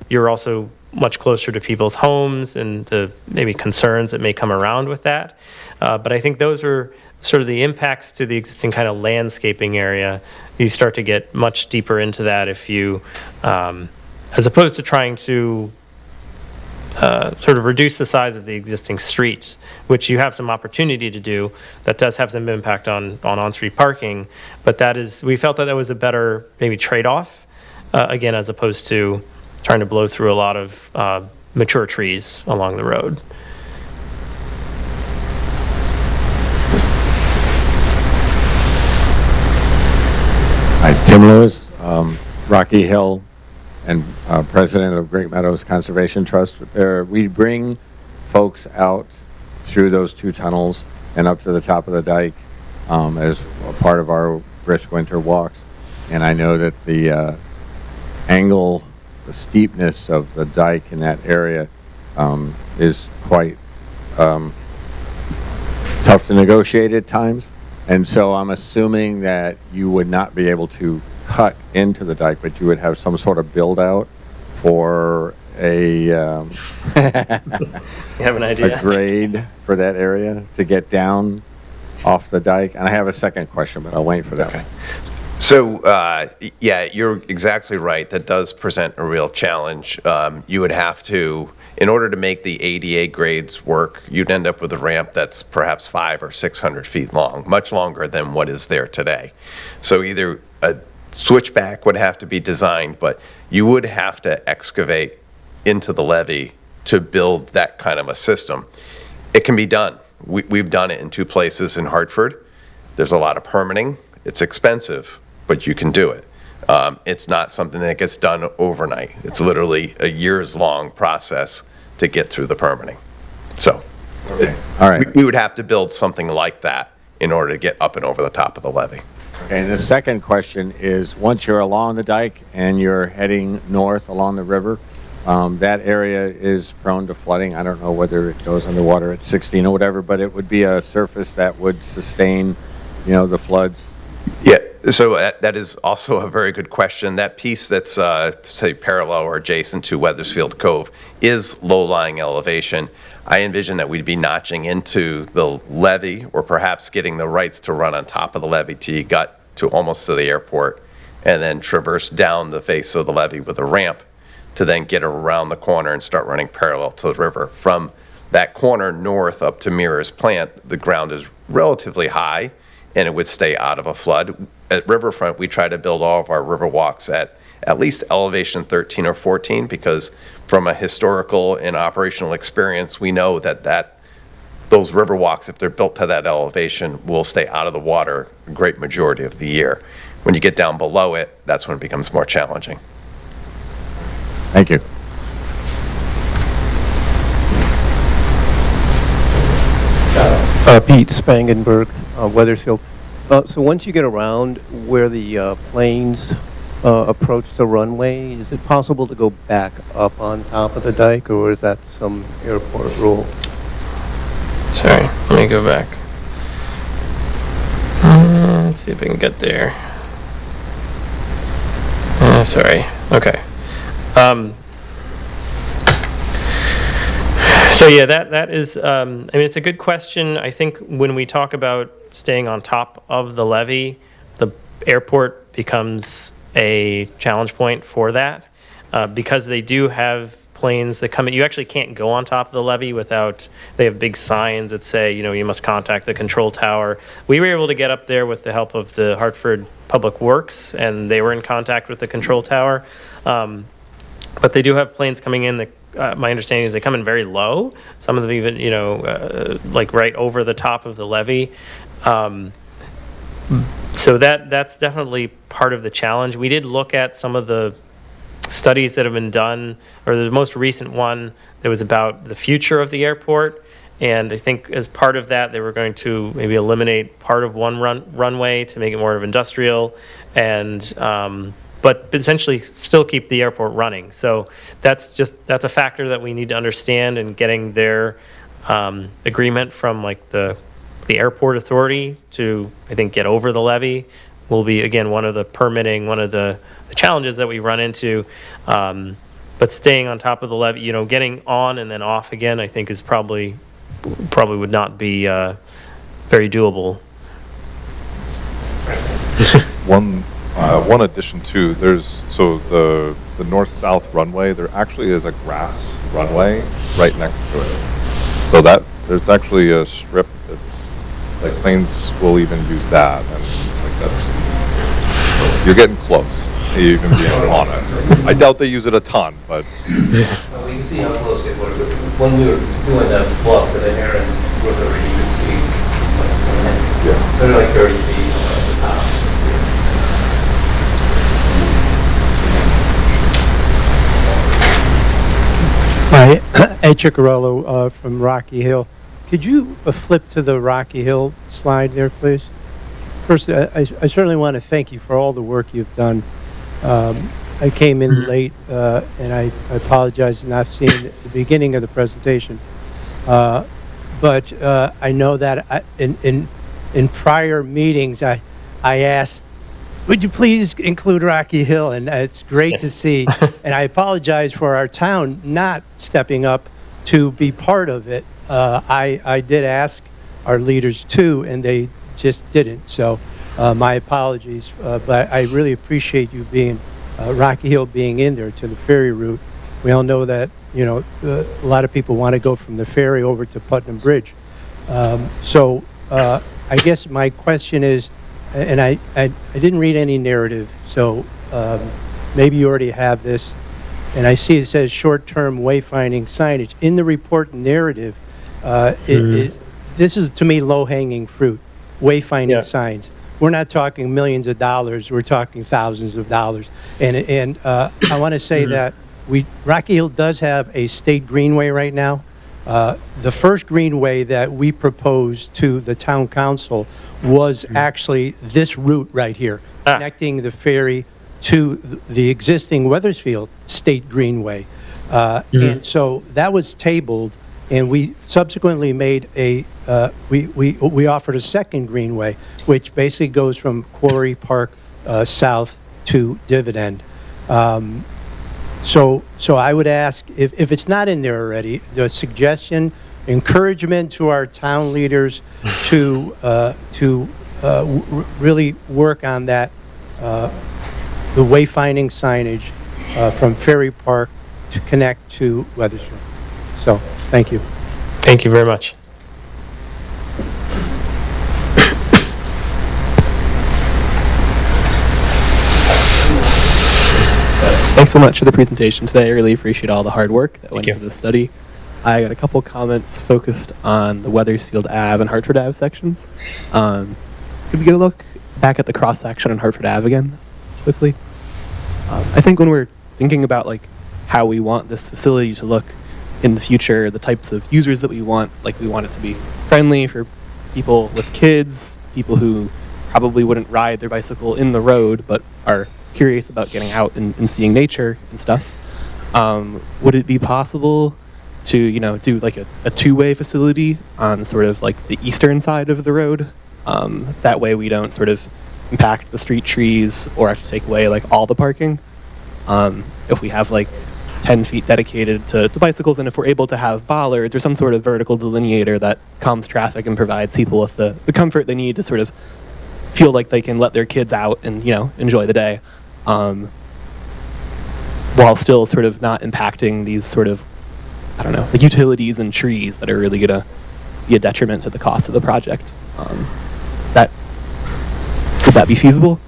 You're also much closer to people's homes and the maybe concerns that may come around with that. But I think those are sort of the impacts to the existing kind of landscaping area. You start to get much deeper into that if you, as opposed to trying to sort of reduce the size of the existing street, which you have some opportunity to do. That does have some impact on street parking, but we felt that was a better maybe trade-off, again, as opposed to trying to blow through a lot of mature trees along the road. Hi, Tim Lewis, Rocky Hill, and president of Great Meadows Conservation Trust. We bring folks out through those 2 tunnels and up to the top of the dike as a part of our brisk winter walks. And I know that the angle, the steepness of the dike in that area is quite tough to negotiate at times. And so I'm assuming that you would not be able to cut into the dike, but you would have some sort of build out for a You have an idea? a grade for that area to get down off the dike. And I have a second question, but I'll wait for that one. So, you're exactly right. That does present a real challenge. You would have to, in order to make the ADA grades work, you'd end up with a ramp that's perhaps 500 or 600 feet long, much longer than what is there today. So either a switchback would have to be designed, but you would have to excavate into the levee to build that kind of a system. It can be done. We've done it in 2 places in Hartford. There's a lot of permitting. It's expensive, but you can do it. It's not something that gets done overnight. It's literally a years-long process to get through the permitting. So, All right. we would have to build something like that in order to get up and over the top of the levee. Okay, and the second question is, once you're along the dike and you're heading north along the river, that area is prone to flooding. I don't know whether it goes underwater at 16 or whatever, but it would be a surface that would sustain, the floods. Yeah, so that is also a very good question. That piece that's, say, parallel or adjacent to Weathersfield Cove is low-lying elevation. I envision that we'd be notching into the levee, or perhaps getting the rights to run on top of the levee till you got to almost to the airport, and then traverse down the face of the levee with a ramp to then get around the corner and start running parallel to the river. From that corner north up to Mirrors Plant, the ground is relatively high, and it would stay out of a flood. At Riverfront, we try to build all of our river walks at at least elevation 13 or 14, because from a historical and operational experience, we know that those river walks, if they're built to that elevation, will stay out of the water a great majority of the year. When you get down below it, that's when it becomes more challenging. Thank you. Pete Spangenberg, Weathersfield. So once you get around where the planes approach the runway, is it possible to go back up on top of the dike, or is that some airport rule? Sorry, let me go back. Let's see if I can get there. Sorry. Okay. So yeah, that is, I mean, it's a good question. I think when we talk about staying on top of the levee, the airport becomes a challenge point for that, because they do have planes that come in. You actually can't go on top of the levee without, they have big signs that say, you know, you must contact the control tower. We were able to get up there with the help of the Hartford Public Works, and they were in contact with the control tower. But they do have planes coming in that, my understanding is they come in very low. Some of them even, you know, like right over the top of the levee. So that's definitely part of the challenge. We did look at some of the studies that have been done, or the most recent one that was about the future of the airport. And I think as part of that, they were going to maybe eliminate part of one runway to make it more of industrial, and but essentially still keep the airport running. So that's a factor that we need to understand, and getting their agreement from like the airport authority to, I think, get over the levee will be, again, one of the challenges that we run into. But staying on top of the levee, you know, getting on and then off again, I think is probably would not be very doable. One addition too, so the north-south runway, there actually is a grass runway right next to it. So there's actually a strip that's, like, planes will even use that, and like you're getting close to even being on it. I doubt they use it a ton, but. Well, we can see how close it was. When we were doing the bluff with the Heron River, you could see, they're like 30 feet at the top. Hi, Ed Ciccarello from Rocky Hill. Could you flip to the Rocky Hill slide there, please? First, I certainly want to thank you for all the work you've done. I came in late, and I apologize for not seeing the beginning of the presentation. But I know that in prior meetings, I asked, would you please include Rocky Hill? And it's great to see. And I apologize for our town not stepping up to be part of it. I did ask our leaders too, and they just didn't. So my apologies. But I really appreciate you being, Rocky Hill being in there to the ferry route. We all know that, you know, a lot of people want to go from the ferry over to Putnam Bridge. So I guess my question is, and I didn't read any narrative, so maybe you already have this, and I see it says short-term wayfinding signage. In the report narrative, this is, to me, low-hanging fruit, wayfinding signs. We're not talking millions of dollars, we're talking thousands of dollars. And I want to say that Rocky Hill does have a state greenway right now. The first greenway that we proposed to the town council was actually this route right here, connecting the ferry to the existing Weathersfield State Greenway. And so that was tabled, and we subsequently made we offered a second greenway, which basically goes from Quarry Park south to Dividend. So I would ask, if it's not in there already, the suggestion, encouragement to our town leaders to really work on that, the wayfinding signage from Ferry Park to connect to Weathersfield. So, thank you. Thank you very much. Thanks so much for the presentation today. I really appreciate all the hard work that went you. into the study. I got a couple comments focused on the Weathersfield Ave and Hartford Ave sections. Could we go look back at the cross section on Hartford Ave again, quickly? I think when we're thinking about like how we want this facility to look in the future, the types of users that we want it to be friendly for people with kids, people who probably wouldn't ride their bicycle in the road but are curious about getting out and seeing nature and stuff. Would it be possible to, do like a two-way facility on sort of like the eastern side of the road? That way we don't sort of impact the street trees or have to take away like all the parking. If we have like 10 feet dedicated to bicycles, and if we're able to have bollards or some sort of vertical delineator that calms traffic and provides people with the comfort they need to sort of feel like they can let their kids out and, enjoy the day. While still sort of not impacting these sort of, like utilities and trees that are really going to be a detriment to the cost of the project. Would that be feasible?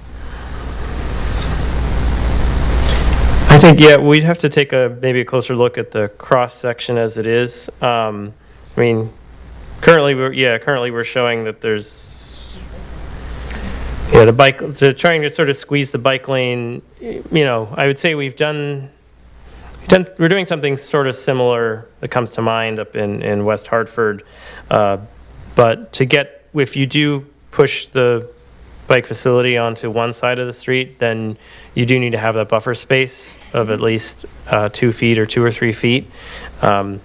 I think, yeah, we'd have to take maybe a closer look at the cross section as it is. Currently we're showing that there's the bike, so trying to sort of squeeze the bike lane, I would say we're doing something sort of similar that comes to mind up in West Hartford. But if you do push the bike facility onto one side of the street, then you do need to have that buffer space of at least 2 feet or 2 or 3 feet. I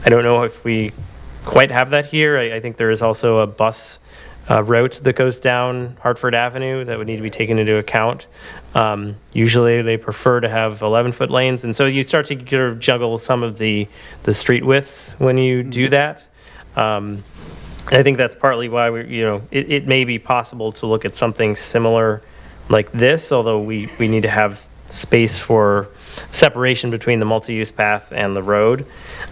don't know if we quite have that here. I think there is also a bus route that goes down Hartford Avenue that would need to be taken into account. Usually they prefer to have 11-foot lanes, and so you start to sort of juggle some of the street widths when you do that. I think that's partly why it may be possible to look at something similar like this, although we need to have space for separation between the multi-use path and the road.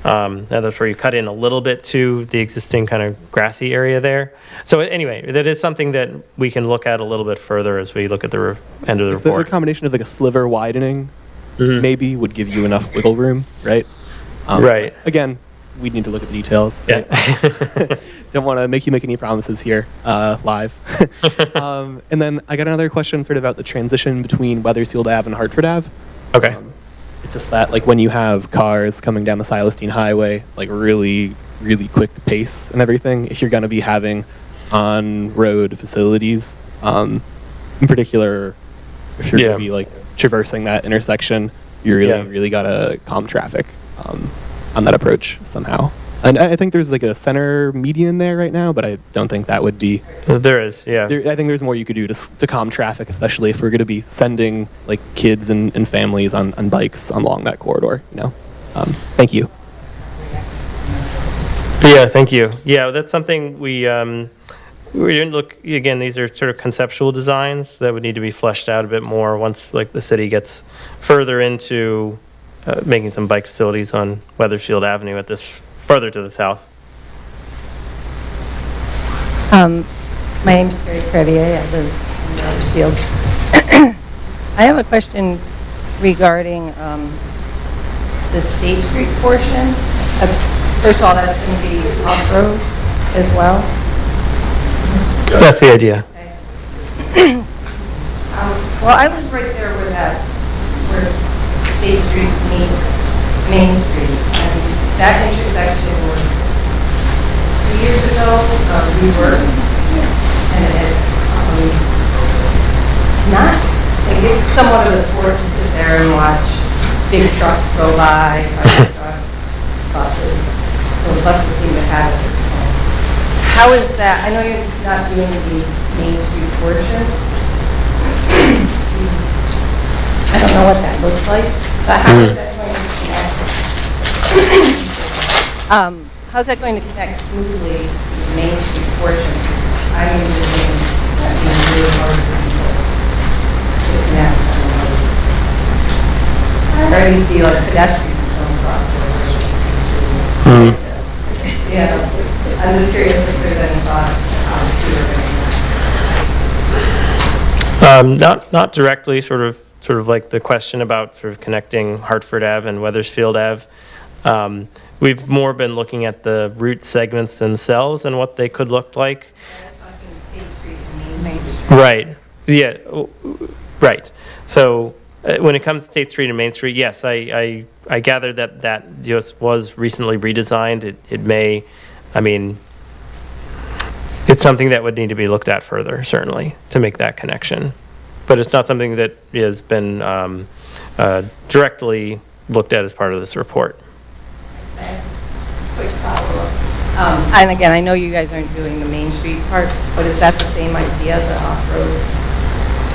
And that's where you cut in a little bit to the existing kind of grassy area there. So anyway, that is something that we can look at a little bit further as we look at the end of the report. The combination of like a sliver widening maybe would give you enough wiggle room, right? Right. Again, we need to look at the details. Right? Yeah. Don't want to make you make any promises here live. And then I got another question sort of about the transition between Weathersfield Ave and Hartford Ave. Okay. It's just that like when you have cars coming down the Silas Deane Highway, like really, really quick pace and everything, if you're going to be having on-road facilities, in particular, if you're going to be like traversing that intersection, you really got to calm traffic on that approach somehow. And I think there's like a center median there right now, but I don't think that would be. There is, yeah. I think there's more you could do to calm traffic, especially if we're going to be sending like kids and families on bikes along that corridor. Thank you. Yeah, thank you. Yeah, that's something we didn't look. Again, these are sort of conceptual designs that would need to be fleshed out a bit more once like the city gets further into making some bike facilities on Weathersfield Avenue further to the south. My name is Carrie Crevier. I live in Weathersfield. I have a question regarding the State Street portion. First of all, that's going to be off-road as well. That's the idea. Okay. Well, I live right there where State Street meets Main Street. And that intersection was 2 years ago reworked, and it's somewhat of a sport to sit there and watch big trucks go by, fire trucks, buses. Those buses seem to have it. How is that? I know you're not doing the Main Street portion. I don't know what that looks like, but how is that going to connect? How's that going to connect smoothly to the Main Street portion? I'm envisioning that being really hard for people to connect. I already see like pedestrians going across the road. Yeah, I'm just curious if there's any thought how to do it. Not directly, sort of sort of like the question about sort of connecting Hartford Ave and Wethersfield Ave. We've more been looking at the route segments themselves and what they could look like. Right. Yeah. Right. So when it comes to State Street and Main Street, yes, I gathered that just was recently redesigned. It may, I mean, it's something that would need to be looked at further, certainly, to make that connection. But it's not something that has been directly looked at as part of this report. Quick follow-up. And again, I know you guys aren't doing the Main Street part, but is that the same idea, the off-road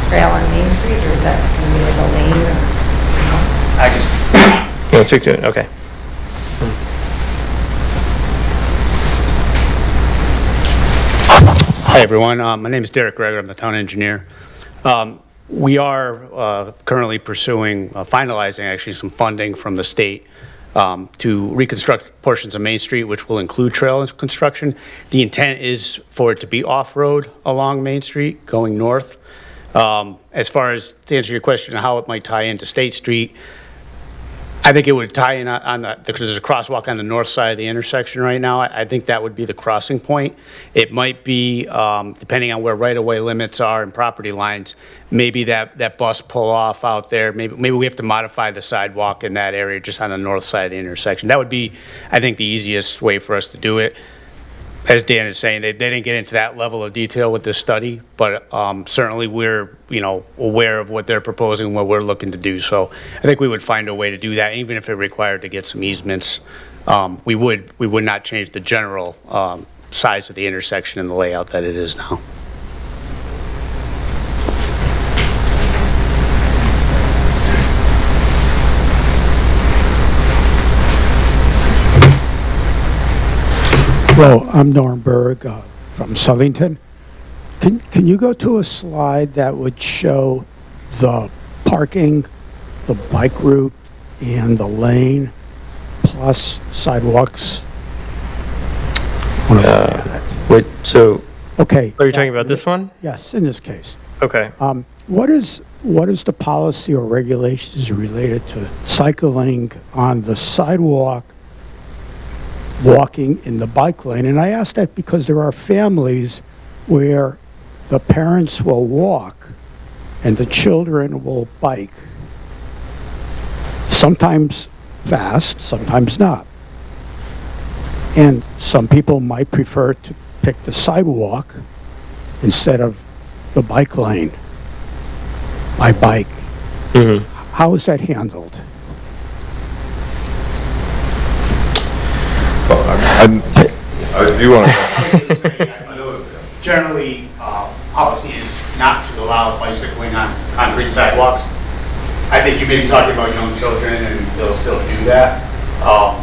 trail on Main Street, or is that going to be like a lane? Or, I just... You want to speak to it? Okay. Hi, everyone. My name is Derek Greger. I'm the town engineer. We are currently pursuing, finalizing actually some funding from the state to reconstruct portions of Main Street, which will include trail construction. The intent is for it to be off-road along Main Street, going north. As far as to answer your question on how it might tie into State Street, I think it would tie in on the, because there's a crosswalk on the north side of the intersection right now. I think that would be the crossing point. It might be, depending on where right-of-way limits are and property lines, maybe that bus pull off out there. Maybe we have to modify the sidewalk in that area just on the north side of the intersection. That would be, I think, the easiest way for us to do it. As Dan is saying, they didn't get into that level of detail with this study, but certainly we're, aware of what they're proposing and what we're looking to do. So I think we would find a way to do that, even if it required to get some easements. We would not change the general size of the intersection and the layout that it is now. Hello, I'm Norm Berg from Southington. Can you go to a slide that would show the parking, the bike route, and the lane, plus sidewalks? So, okay. Are you talking about this one? Yes, in this case. Okay. What is the policy or regulations related to cycling on the sidewalk, walking in the bike lane? And I ask that because there are families where the parents will walk and the children will bike. Sometimes fast, sometimes not. And some people might prefer to pick the sidewalk instead of the bike lane by bike. Mm-hmm. How is that handled? I do want to... Generally, policy is not to allow bicycling on concrete sidewalks. I think you may be talking about young children, and they'll still do that. I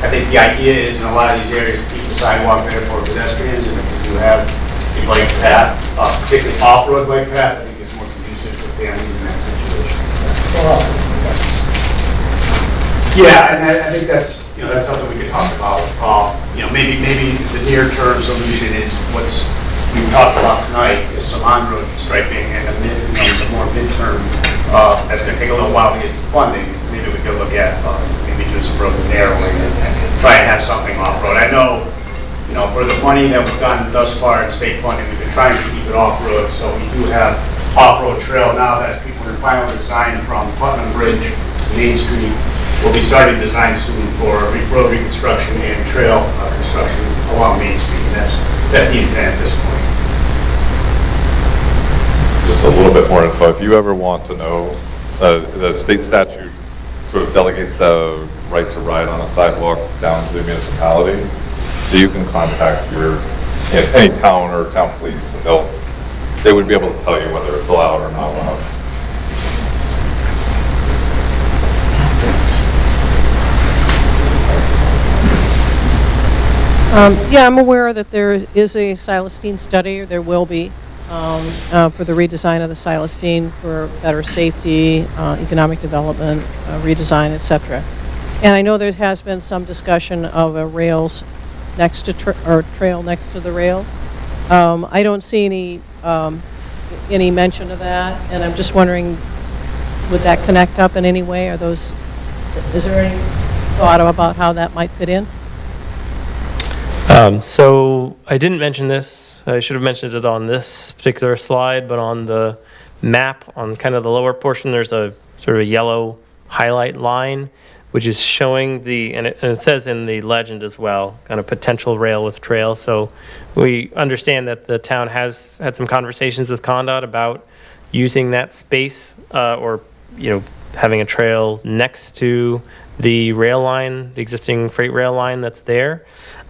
think the idea is in a lot of these areas to keep the sidewalk there for pedestrians, and if we do have a bike path, particularly off-road bike path, I think it's more conducive for families in that situation. Yeah, and I think that's something we could talk about. Maybe the near-term solution is what's we talked about tonight is some on-road striping, and the more mid-term, that's going to take a little while to get some funding. Maybe we could look at maybe do some road narrowing and try and have something off-road. I know, for the money that we've gotten thus far in state funding, we've been trying to keep it off-road, so we do have off-road trail now that people are in final design from Putnam Bridge to Main Street. We'll be starting design soon for road reconstruction and trail construction along Main Street. And that's the intent at this point. Just a little bit more info. If you ever want to know, the state statute sort of delegates the right to ride on a sidewalk down to the municipality. So you can contact any town or town police, and they would be able to tell you whether it's allowed or not allowed. Yeah, I'm aware that there is a Silas Deane study, or there will be, for the redesign of the Silas Deane for better safety, economic development, redesign, etc. And I know there has been some discussion of a rails next to, or trail next to the rails. I don't see any any mention of that, and I'm just wondering, would that connect up in any way? Is there any thought about how that might fit in? So I didn't mention this. I should have mentioned it on this particular slide, but on the map, on kind of the lower portion, there's a sort of a yellow highlight line, which is showing and it says in the legend as well, kind of potential rail with trail. So we understand that the town has had some conversations with CONDOT about using that space, or, having a trail next to the rail line, the existing freight rail line that's there.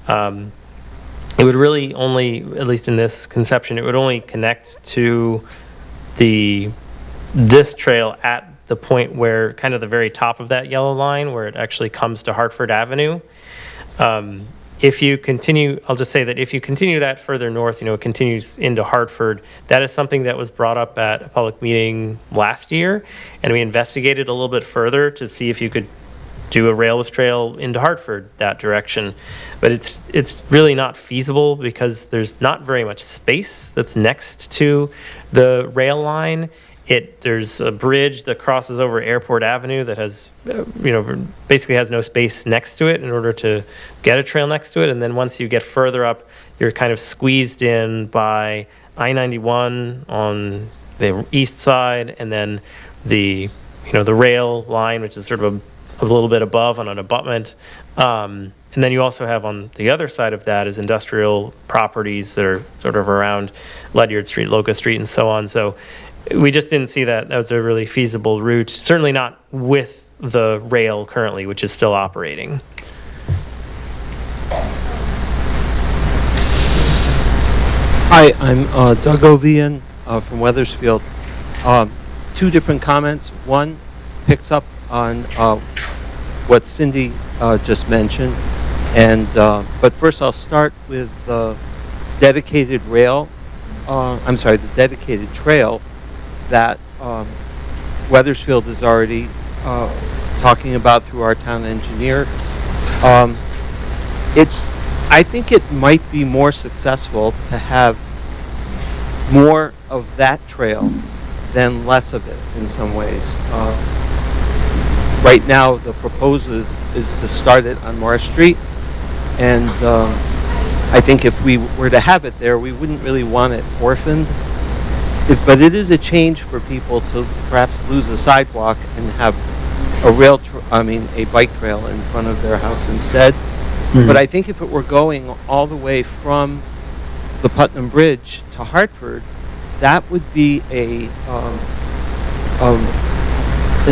It would really only, at least in this conception, it would only connect to this trail at the point where kind of the very top of that yellow line where it actually comes to Hartford Avenue. If you continue, I'll just say that if you continue that further north, it continues into Hartford. That is something that was brought up at a public meeting last year, and we investigated a little bit further to see if you could do a rail with trail into Hartford that direction. But it's really not feasible because there's not very much space that's next to the rail line. There's a bridge that crosses over Airport Avenue that has, basically has no space next to it in order to get a trail next to it. And then once you get further up, you're kind of squeezed in by I-91 on the east side, and then the rail line, which is sort of a little bit above on an abutment. And then you also have on the other side of that is industrial properties that are sort of around Ledyard Street, Locust Street, and so on. So we just didn't see that was a really feasible route, certainly not with the rail currently, which is still operating. Hi, I'm Doug Ovian from Weathersfield. Two different comments. One picks up on what Cindy just mentioned, but first I'll start with the dedicated rail. The dedicated trail that Weathersfield is already talking about through our town engineer. I think it might be more successful to have more of that trail than less of it in some ways. Right now, the proposal is to start it on Morris Street, and I think if we were to have it there, we wouldn't really want it orphaned. But it is a change for people to perhaps lose a sidewalk and have a bike trail in front of their house instead. Mm-hmm. But I think if it were going all the way from the Putnam Bridge to Hartford, that would be an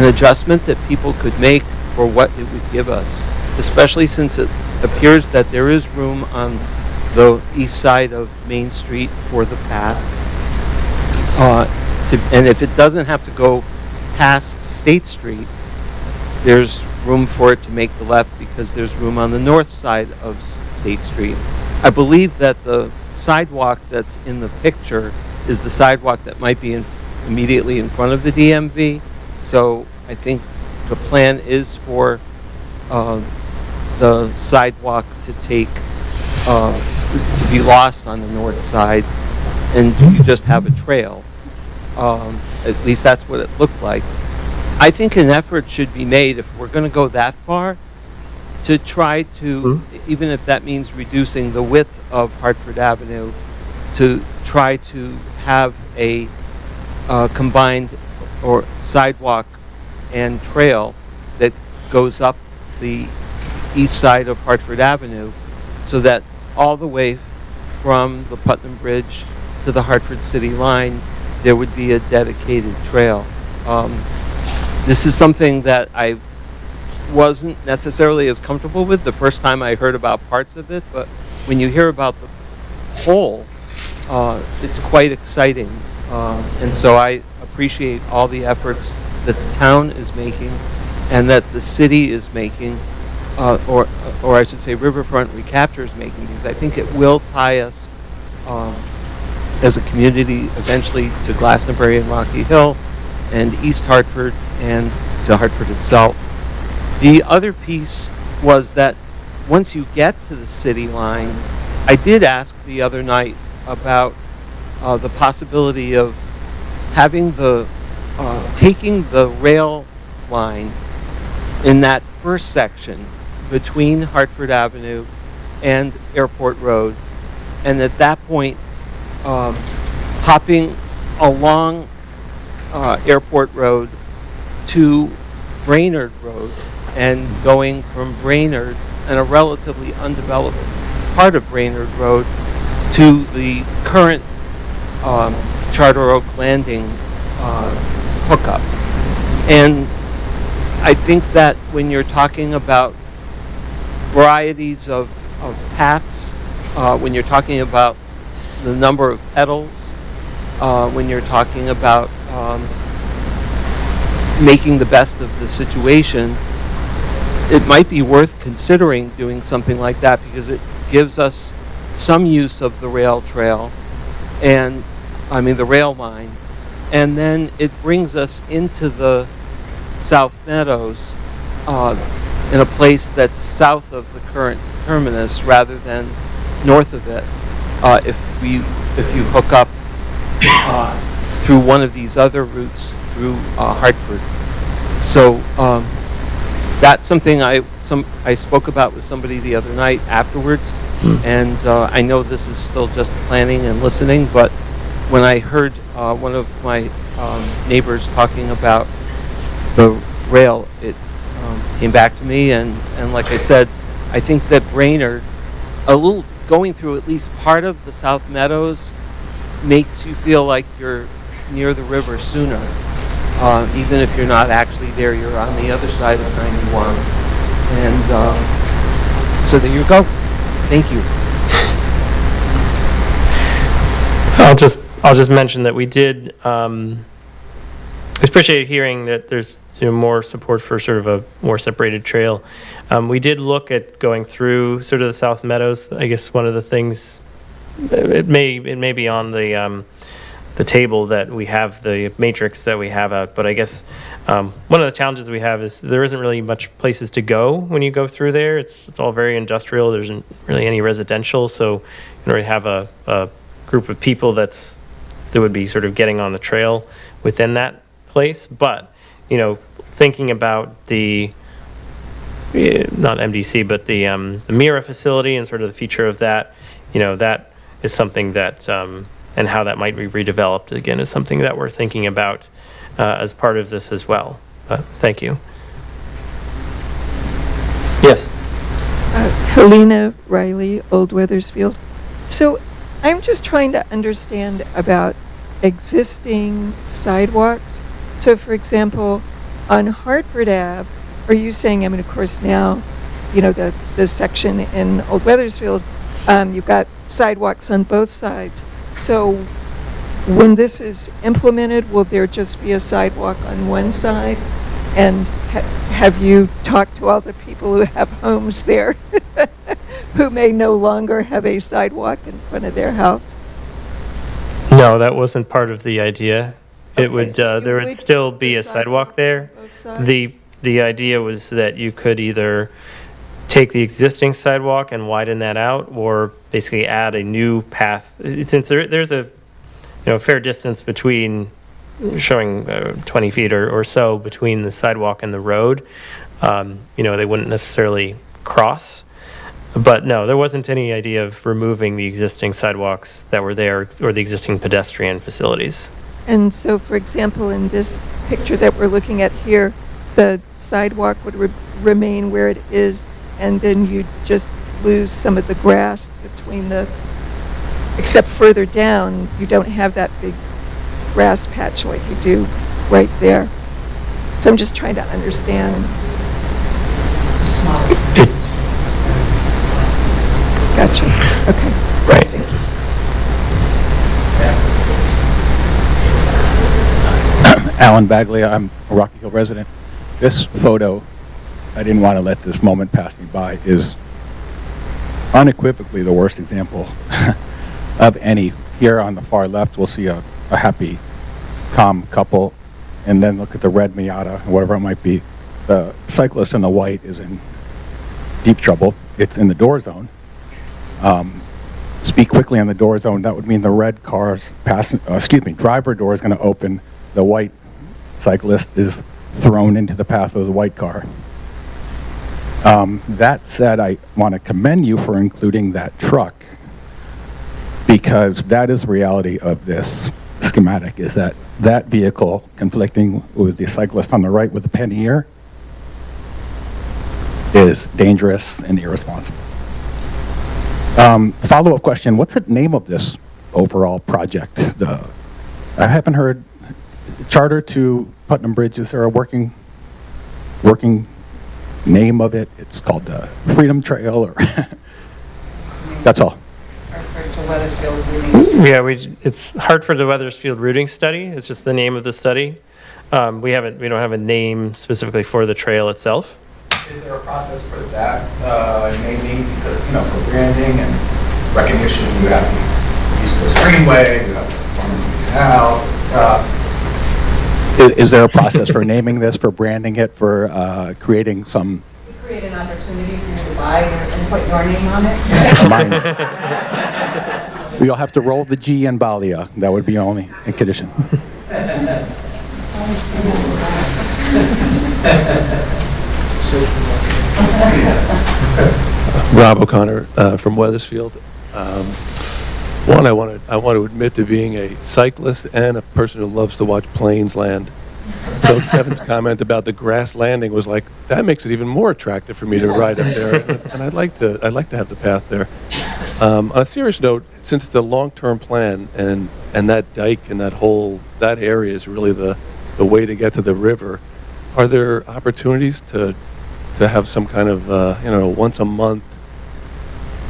adjustment that people could make for what it would give us, especially since it appears that there is room on the east side of Main Street for the path. And if it doesn't have to go past State Street, there's room for it to make the left because there's room on the north side of State Street. I believe that the sidewalk that's in the picture is the sidewalk that might be immediately in front of the DMV. So I think the plan is for the sidewalk to be lost on the north side, and you just have a trail. At least that's what it looked like. I think an effort should be made, if we're going to go that far, to try to, even if that means reducing the width of Hartford Avenue, to try to have a combined or sidewalk and trail that goes up the east side of Hartford Avenue, so that all the way from the Putnam Bridge to the Hartford City line, there would be a dedicated trail. This is something that I wasn't necessarily as comfortable with the first time I heard about parts of it, but when you hear about the whole, it's quite exciting. And so I appreciate all the efforts that the town is making and that the city is making, or I should say Riverfront Recapture is making, because I think it will tie us as a community eventually to Glastonbury and Rocky Hill and East Hartford and to Hartford itself. The other piece was that once you get to the city line, I did ask the other night about the possibility of having taking the rail line in that first section between Hartford Avenue and Airport Road, and at that point, hopping along Airport Road to Brainerd Road, and going from Brainerd and a relatively undeveloped part of Brainerd Road to the current Charter Oak Landing hookup. And I think that when you're talking about varieties of paths, when you're talking about the number of pedals, when you're talking about making the best of the situation, it might be worth considering doing something like that, because it gives us some use of the rail trail, and the rail line, and then it brings us into the South Meadows in a place that's south of the current terminus rather than north of it, if you hook up through one of these other routes through Hartford. So that's something I spoke about with somebody the other night afterwards, and I know this is still just planning and listening, but when I heard one of my neighbors talking about the rail, it came back to me, and like I said, I think that Brainerd, going through at least part of the South Meadows, makes you feel like you're near the river sooner. Even if you're not actually there, you're on the other side of 91. And so there you go. Thank you. I'll just mention that we did. I appreciate hearing that there's more support for sort of a more separated trail. We did look at going through sort of the South Meadows. I guess one of the things it may be on the table that we have, the matrix that we have out, but I guess one of the challenges we have is there isn't really much places to go when you go through there. It's all very industrial. There isn't really any residential, so you don't really have a group of people that would be sort of getting on the trail within that place. But thinking about the not MDC, but the Mira facility and sort of the future of that, that is something that and how that might be redeveloped again is something that we're thinking about as part of this as well. Thank you. Yes. Helena Riley, Old Weathersfield. So I'm just trying to understand about existing sidewalks. So for example, on Hartford Ave, are you saying, of course now, the section in Old Weathersfield, you've got sidewalks on both sides. So when this is implemented, will there just be a sidewalk on one side? And have you talked to all the people who have homes there who may no longer have a sidewalk in front of their house? No, that wasn't part of the idea. Okay, It would so there would still be a sidewalk there. both sides? The idea was that you could either take the existing sidewalk and widen that out, or basically add a new path. Since there's a fair distance between, showing 20 feet or so between the sidewalk and the road, they wouldn't necessarily cross. But no, there wasn't any idea of removing the existing sidewalks that were there or the existing pedestrian facilities. And so, for example, in this picture that we're looking at here, the sidewalk would remain where it is, and then you'd just lose some of the grass between except further down, you don't have that big grass patch like you do right there. So I'm just trying to understand. Gotcha. Okay. Right. Thank you. Alan Bagley, I'm a Rocky Hill resident. This photo, I didn't want to let this moment pass me by, is unequivocally the worst example of any. Here on the far left, we'll see a happy, calm couple, and then look at the red Miata, whatever it might be. The cyclist in the white is in deep trouble. It's in the door zone. Speak quickly on the door zone, that would mean the red car's driver door is going to open the white cyclist is thrown into the path of the white car. That said, I want to commend you for including that truck, because that is the reality of this schematic, is that that vehicle conflicting with the cyclist on the right with the pannier is dangerous and irresponsible. Follow-up question, what's the name of this overall project? I haven't heard charter to Putnam Bridge. Is there a working name of it? It's called the Freedom Trail, or that's all. Yeah, it's Hartford to Weathersfield routing study. It's just the name of the study. We don't have a name specifically for the trail itself. Is there a process for that naming? Because, for branding and recognition, you have the East Coast Greenway, you have the Farmington Canal. Is there a process for naming this, for branding it, for creating some... Create an opportunity for you to buy and put your name on it. We'll have to roll the G in Balia. That would be only a condition. Rob O'Connor from Weathersfield. One, I want to admit to being a cyclist and a person who loves to watch plains land. So Kevin's comment about the grass landing was like, that makes it even more attractive for me to ride up there, and I'd like to have the path there. On a serious note, since it's a long-term plan and that dike and that area is really the way to get to the river, are there opportunities to have some kind of once a month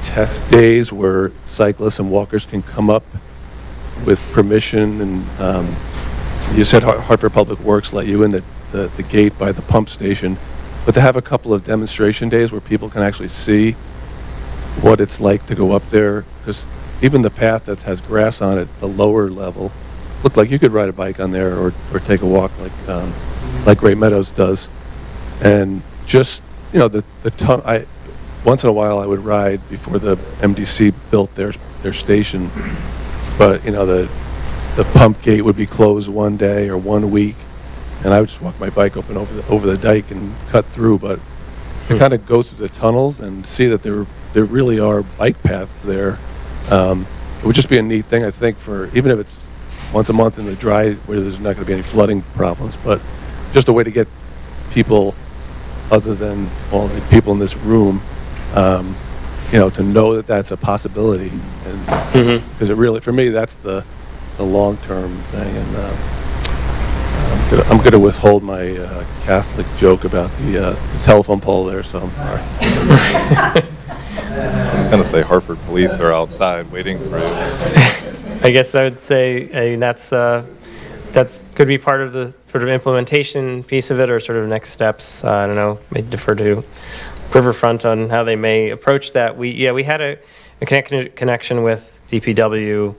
test days where cyclists and walkers can come up with permission? And you said Hartford Public Works let you in the gate by the pump station, but to have a couple of demonstration days where people can actually see what it's like to go up there, because even the path that has grass on it, the lower level, looked like you could ride a bike on there or take a walk like Great Meadows does. And just, once in a while I would ride before the MDC built their station, but the pump gate would be closed one day or 1 week, and I would just walk my bike up and over the dike and cut through. But to kind of go through the tunnels and see that there really are bike paths there, it would just be a neat thing, I think, for even if it's once a month in the dry where there's not going to be any flooding problems, but just a way to get people other than all the people in this room, to know that that's a possibility, and because it really, for me, that's the long-term thing. And I'm going to withhold my Catholic joke about the telephone pole there, so I'm sorry. I was going to say Hartford police are outside waiting for you. I guess I would say that's could be part of the sort of implementation piece of it, or sort of next steps. I don't know, may defer to Riverfront on how they may approach that. We had a connection with DPW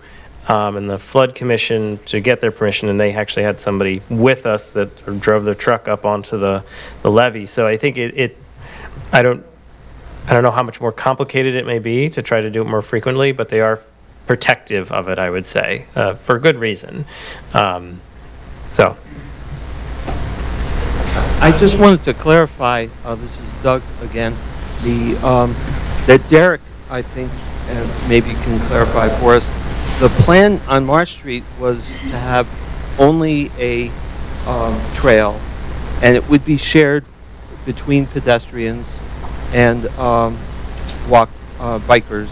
and the Flood Commission to get their permission, and they actually had somebody with us that drove their truck up onto the levee. So I think I don't know how much more complicated it may be to try to do it more frequently, but they are protective of it, I would say, for good reason. So. I just wanted to clarify, this is Doug again, that Derek, I think, and maybe you can clarify for us, the plan on Marsh Street was to have only a trail, and it would be shared between pedestrians and bikers,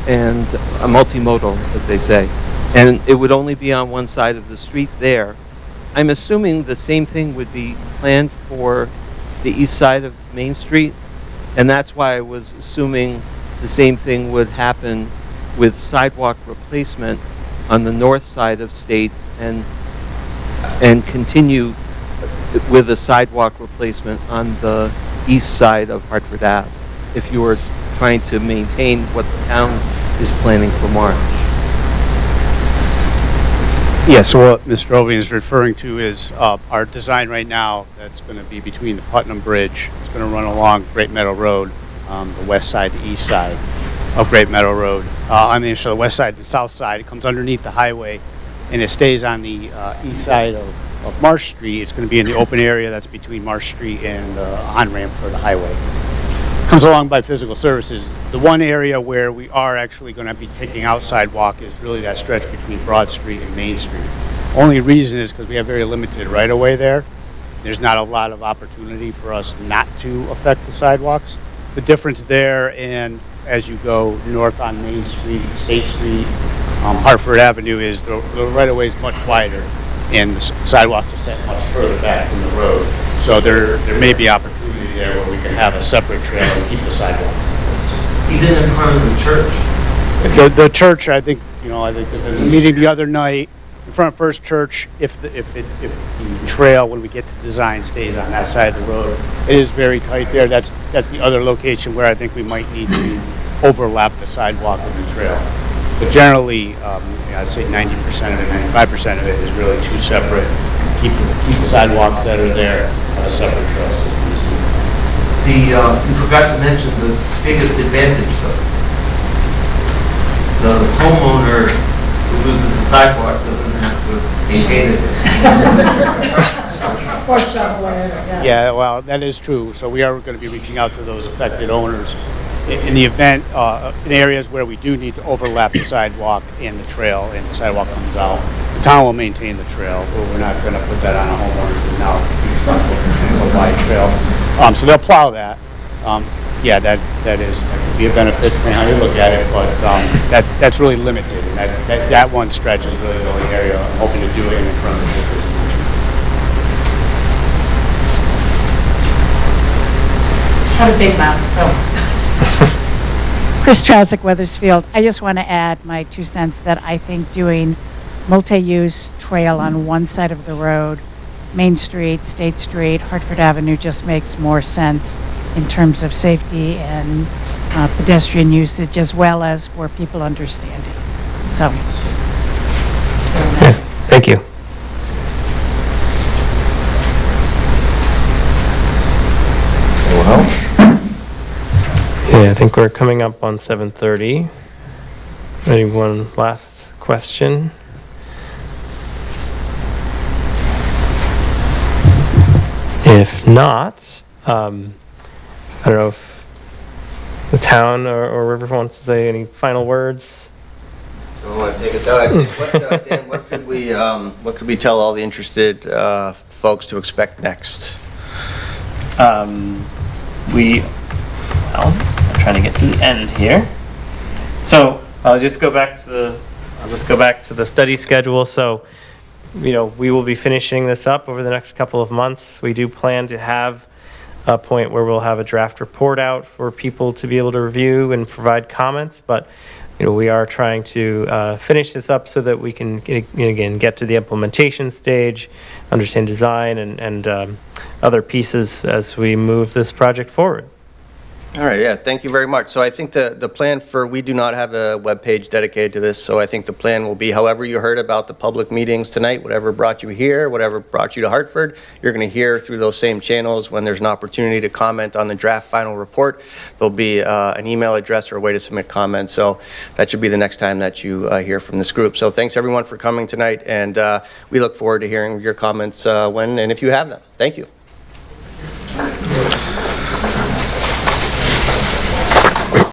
and a multimodal, as they say. And it would only be on one side of the street there. I'm assuming the same thing would be planned for the east side of Main Street, and that's why I was assuming the same thing would happen with sidewalk replacement on the north side of State, and continue with a sidewalk replacement on the east side of Hartford Ave, if you were trying to maintain what the town is planning for March. Yeah, so what Mr. Ovian is referring to is our design right now that's going to be between the Putnam Bridge. It's going to run along Great Meadow Road, the west side, the east side of Great Meadow Road. So the west side, the south side, it comes underneath the highway and it stays on the east side of Marsh Street, it's going to be in the open area that's between Marsh Street and the on-ramp for the highway. Comes along by physical services. The one area where we are actually going to be taking out sidewalk is really that stretch between Broad Street and Main Street. Only reason is because we have very limited right-of-way there. There's not a lot of opportunity for us not to affect the sidewalks. The difference there, and as you go north on Main Street, State Street, Hartford Avenue, is the right-of-way is much wider, and the sidewalks are set much further back from the road. So there may be opportunity there where we can have a separate trail and keep the sidewalks. Even in front of the church? The church, I think the meeting the other night, in front of First Church, if the trail, when we get to design, stays on that side of the road, it is very tight there. That's the other location where I think we might need to overlap the sidewalk with the trail. But generally, I'd say 90% of it, 95% of it is really two separate. Keep the sidewalks that are there on a separate trail system. You forgot to mention the biggest advantage, though. The homeowner who loses the sidewalk doesn't have to maintain it. Or somewhere, Yeah, well, that is true. So we are going to be reaching out to those affected owners. In the event, in areas where we do need to overlap the sidewalk and the trail, and the sidewalk comes out, the town will maintain the trail, but we're not going to put that on a homeowner who's now responsible for a single wide trail. So they'll plow that. Yeah, that could be a benefit depending how you look at it, but that's really limited. And that one stretch is really the only area I'm hoping to do it in front of the district. Have a big mouth, so. Chris Trasick, Weathersfield. I just want to add my 2 cents that I think doing multi-use trail on one side of the road, Main Street, State Street, Hartford Avenue, just makes more sense in terms of safety and pedestrian usage, as well as for people understanding. So. Thank you. Anyone else? Yeah, I think we're coming up on 7:30. Maybe one last question. If not, I don't know if the town or River wants to say any final words. Don't want to take us out. Actually, Dan, what could we tell all the interested folks to expect next? I'm trying to get to the end here. So I'll just go back to the study schedule. So, we will be finishing this up over the next couple of months. We do plan to have a point where we'll have a draft report out for people to be able to review and provide comments, but we are trying to finish this up so that we can again get to the implementation stage, understand design and other pieces as we move this project forward. All right, yeah, thank you very much. So I think the plan we do not have a webpage dedicated to this, so I think the plan will be however you heard about the public meetings tonight, whatever brought you here, whatever brought you to Hartford, you're going to hear through those same channels. When there's an opportunity to comment on the draft final report, there'll be an email address or a way to submit comments. So that should be the next time that you hear from this group. So thanks everyone for coming tonight, and we look forward to hearing your comments when and if you have them. Thank you.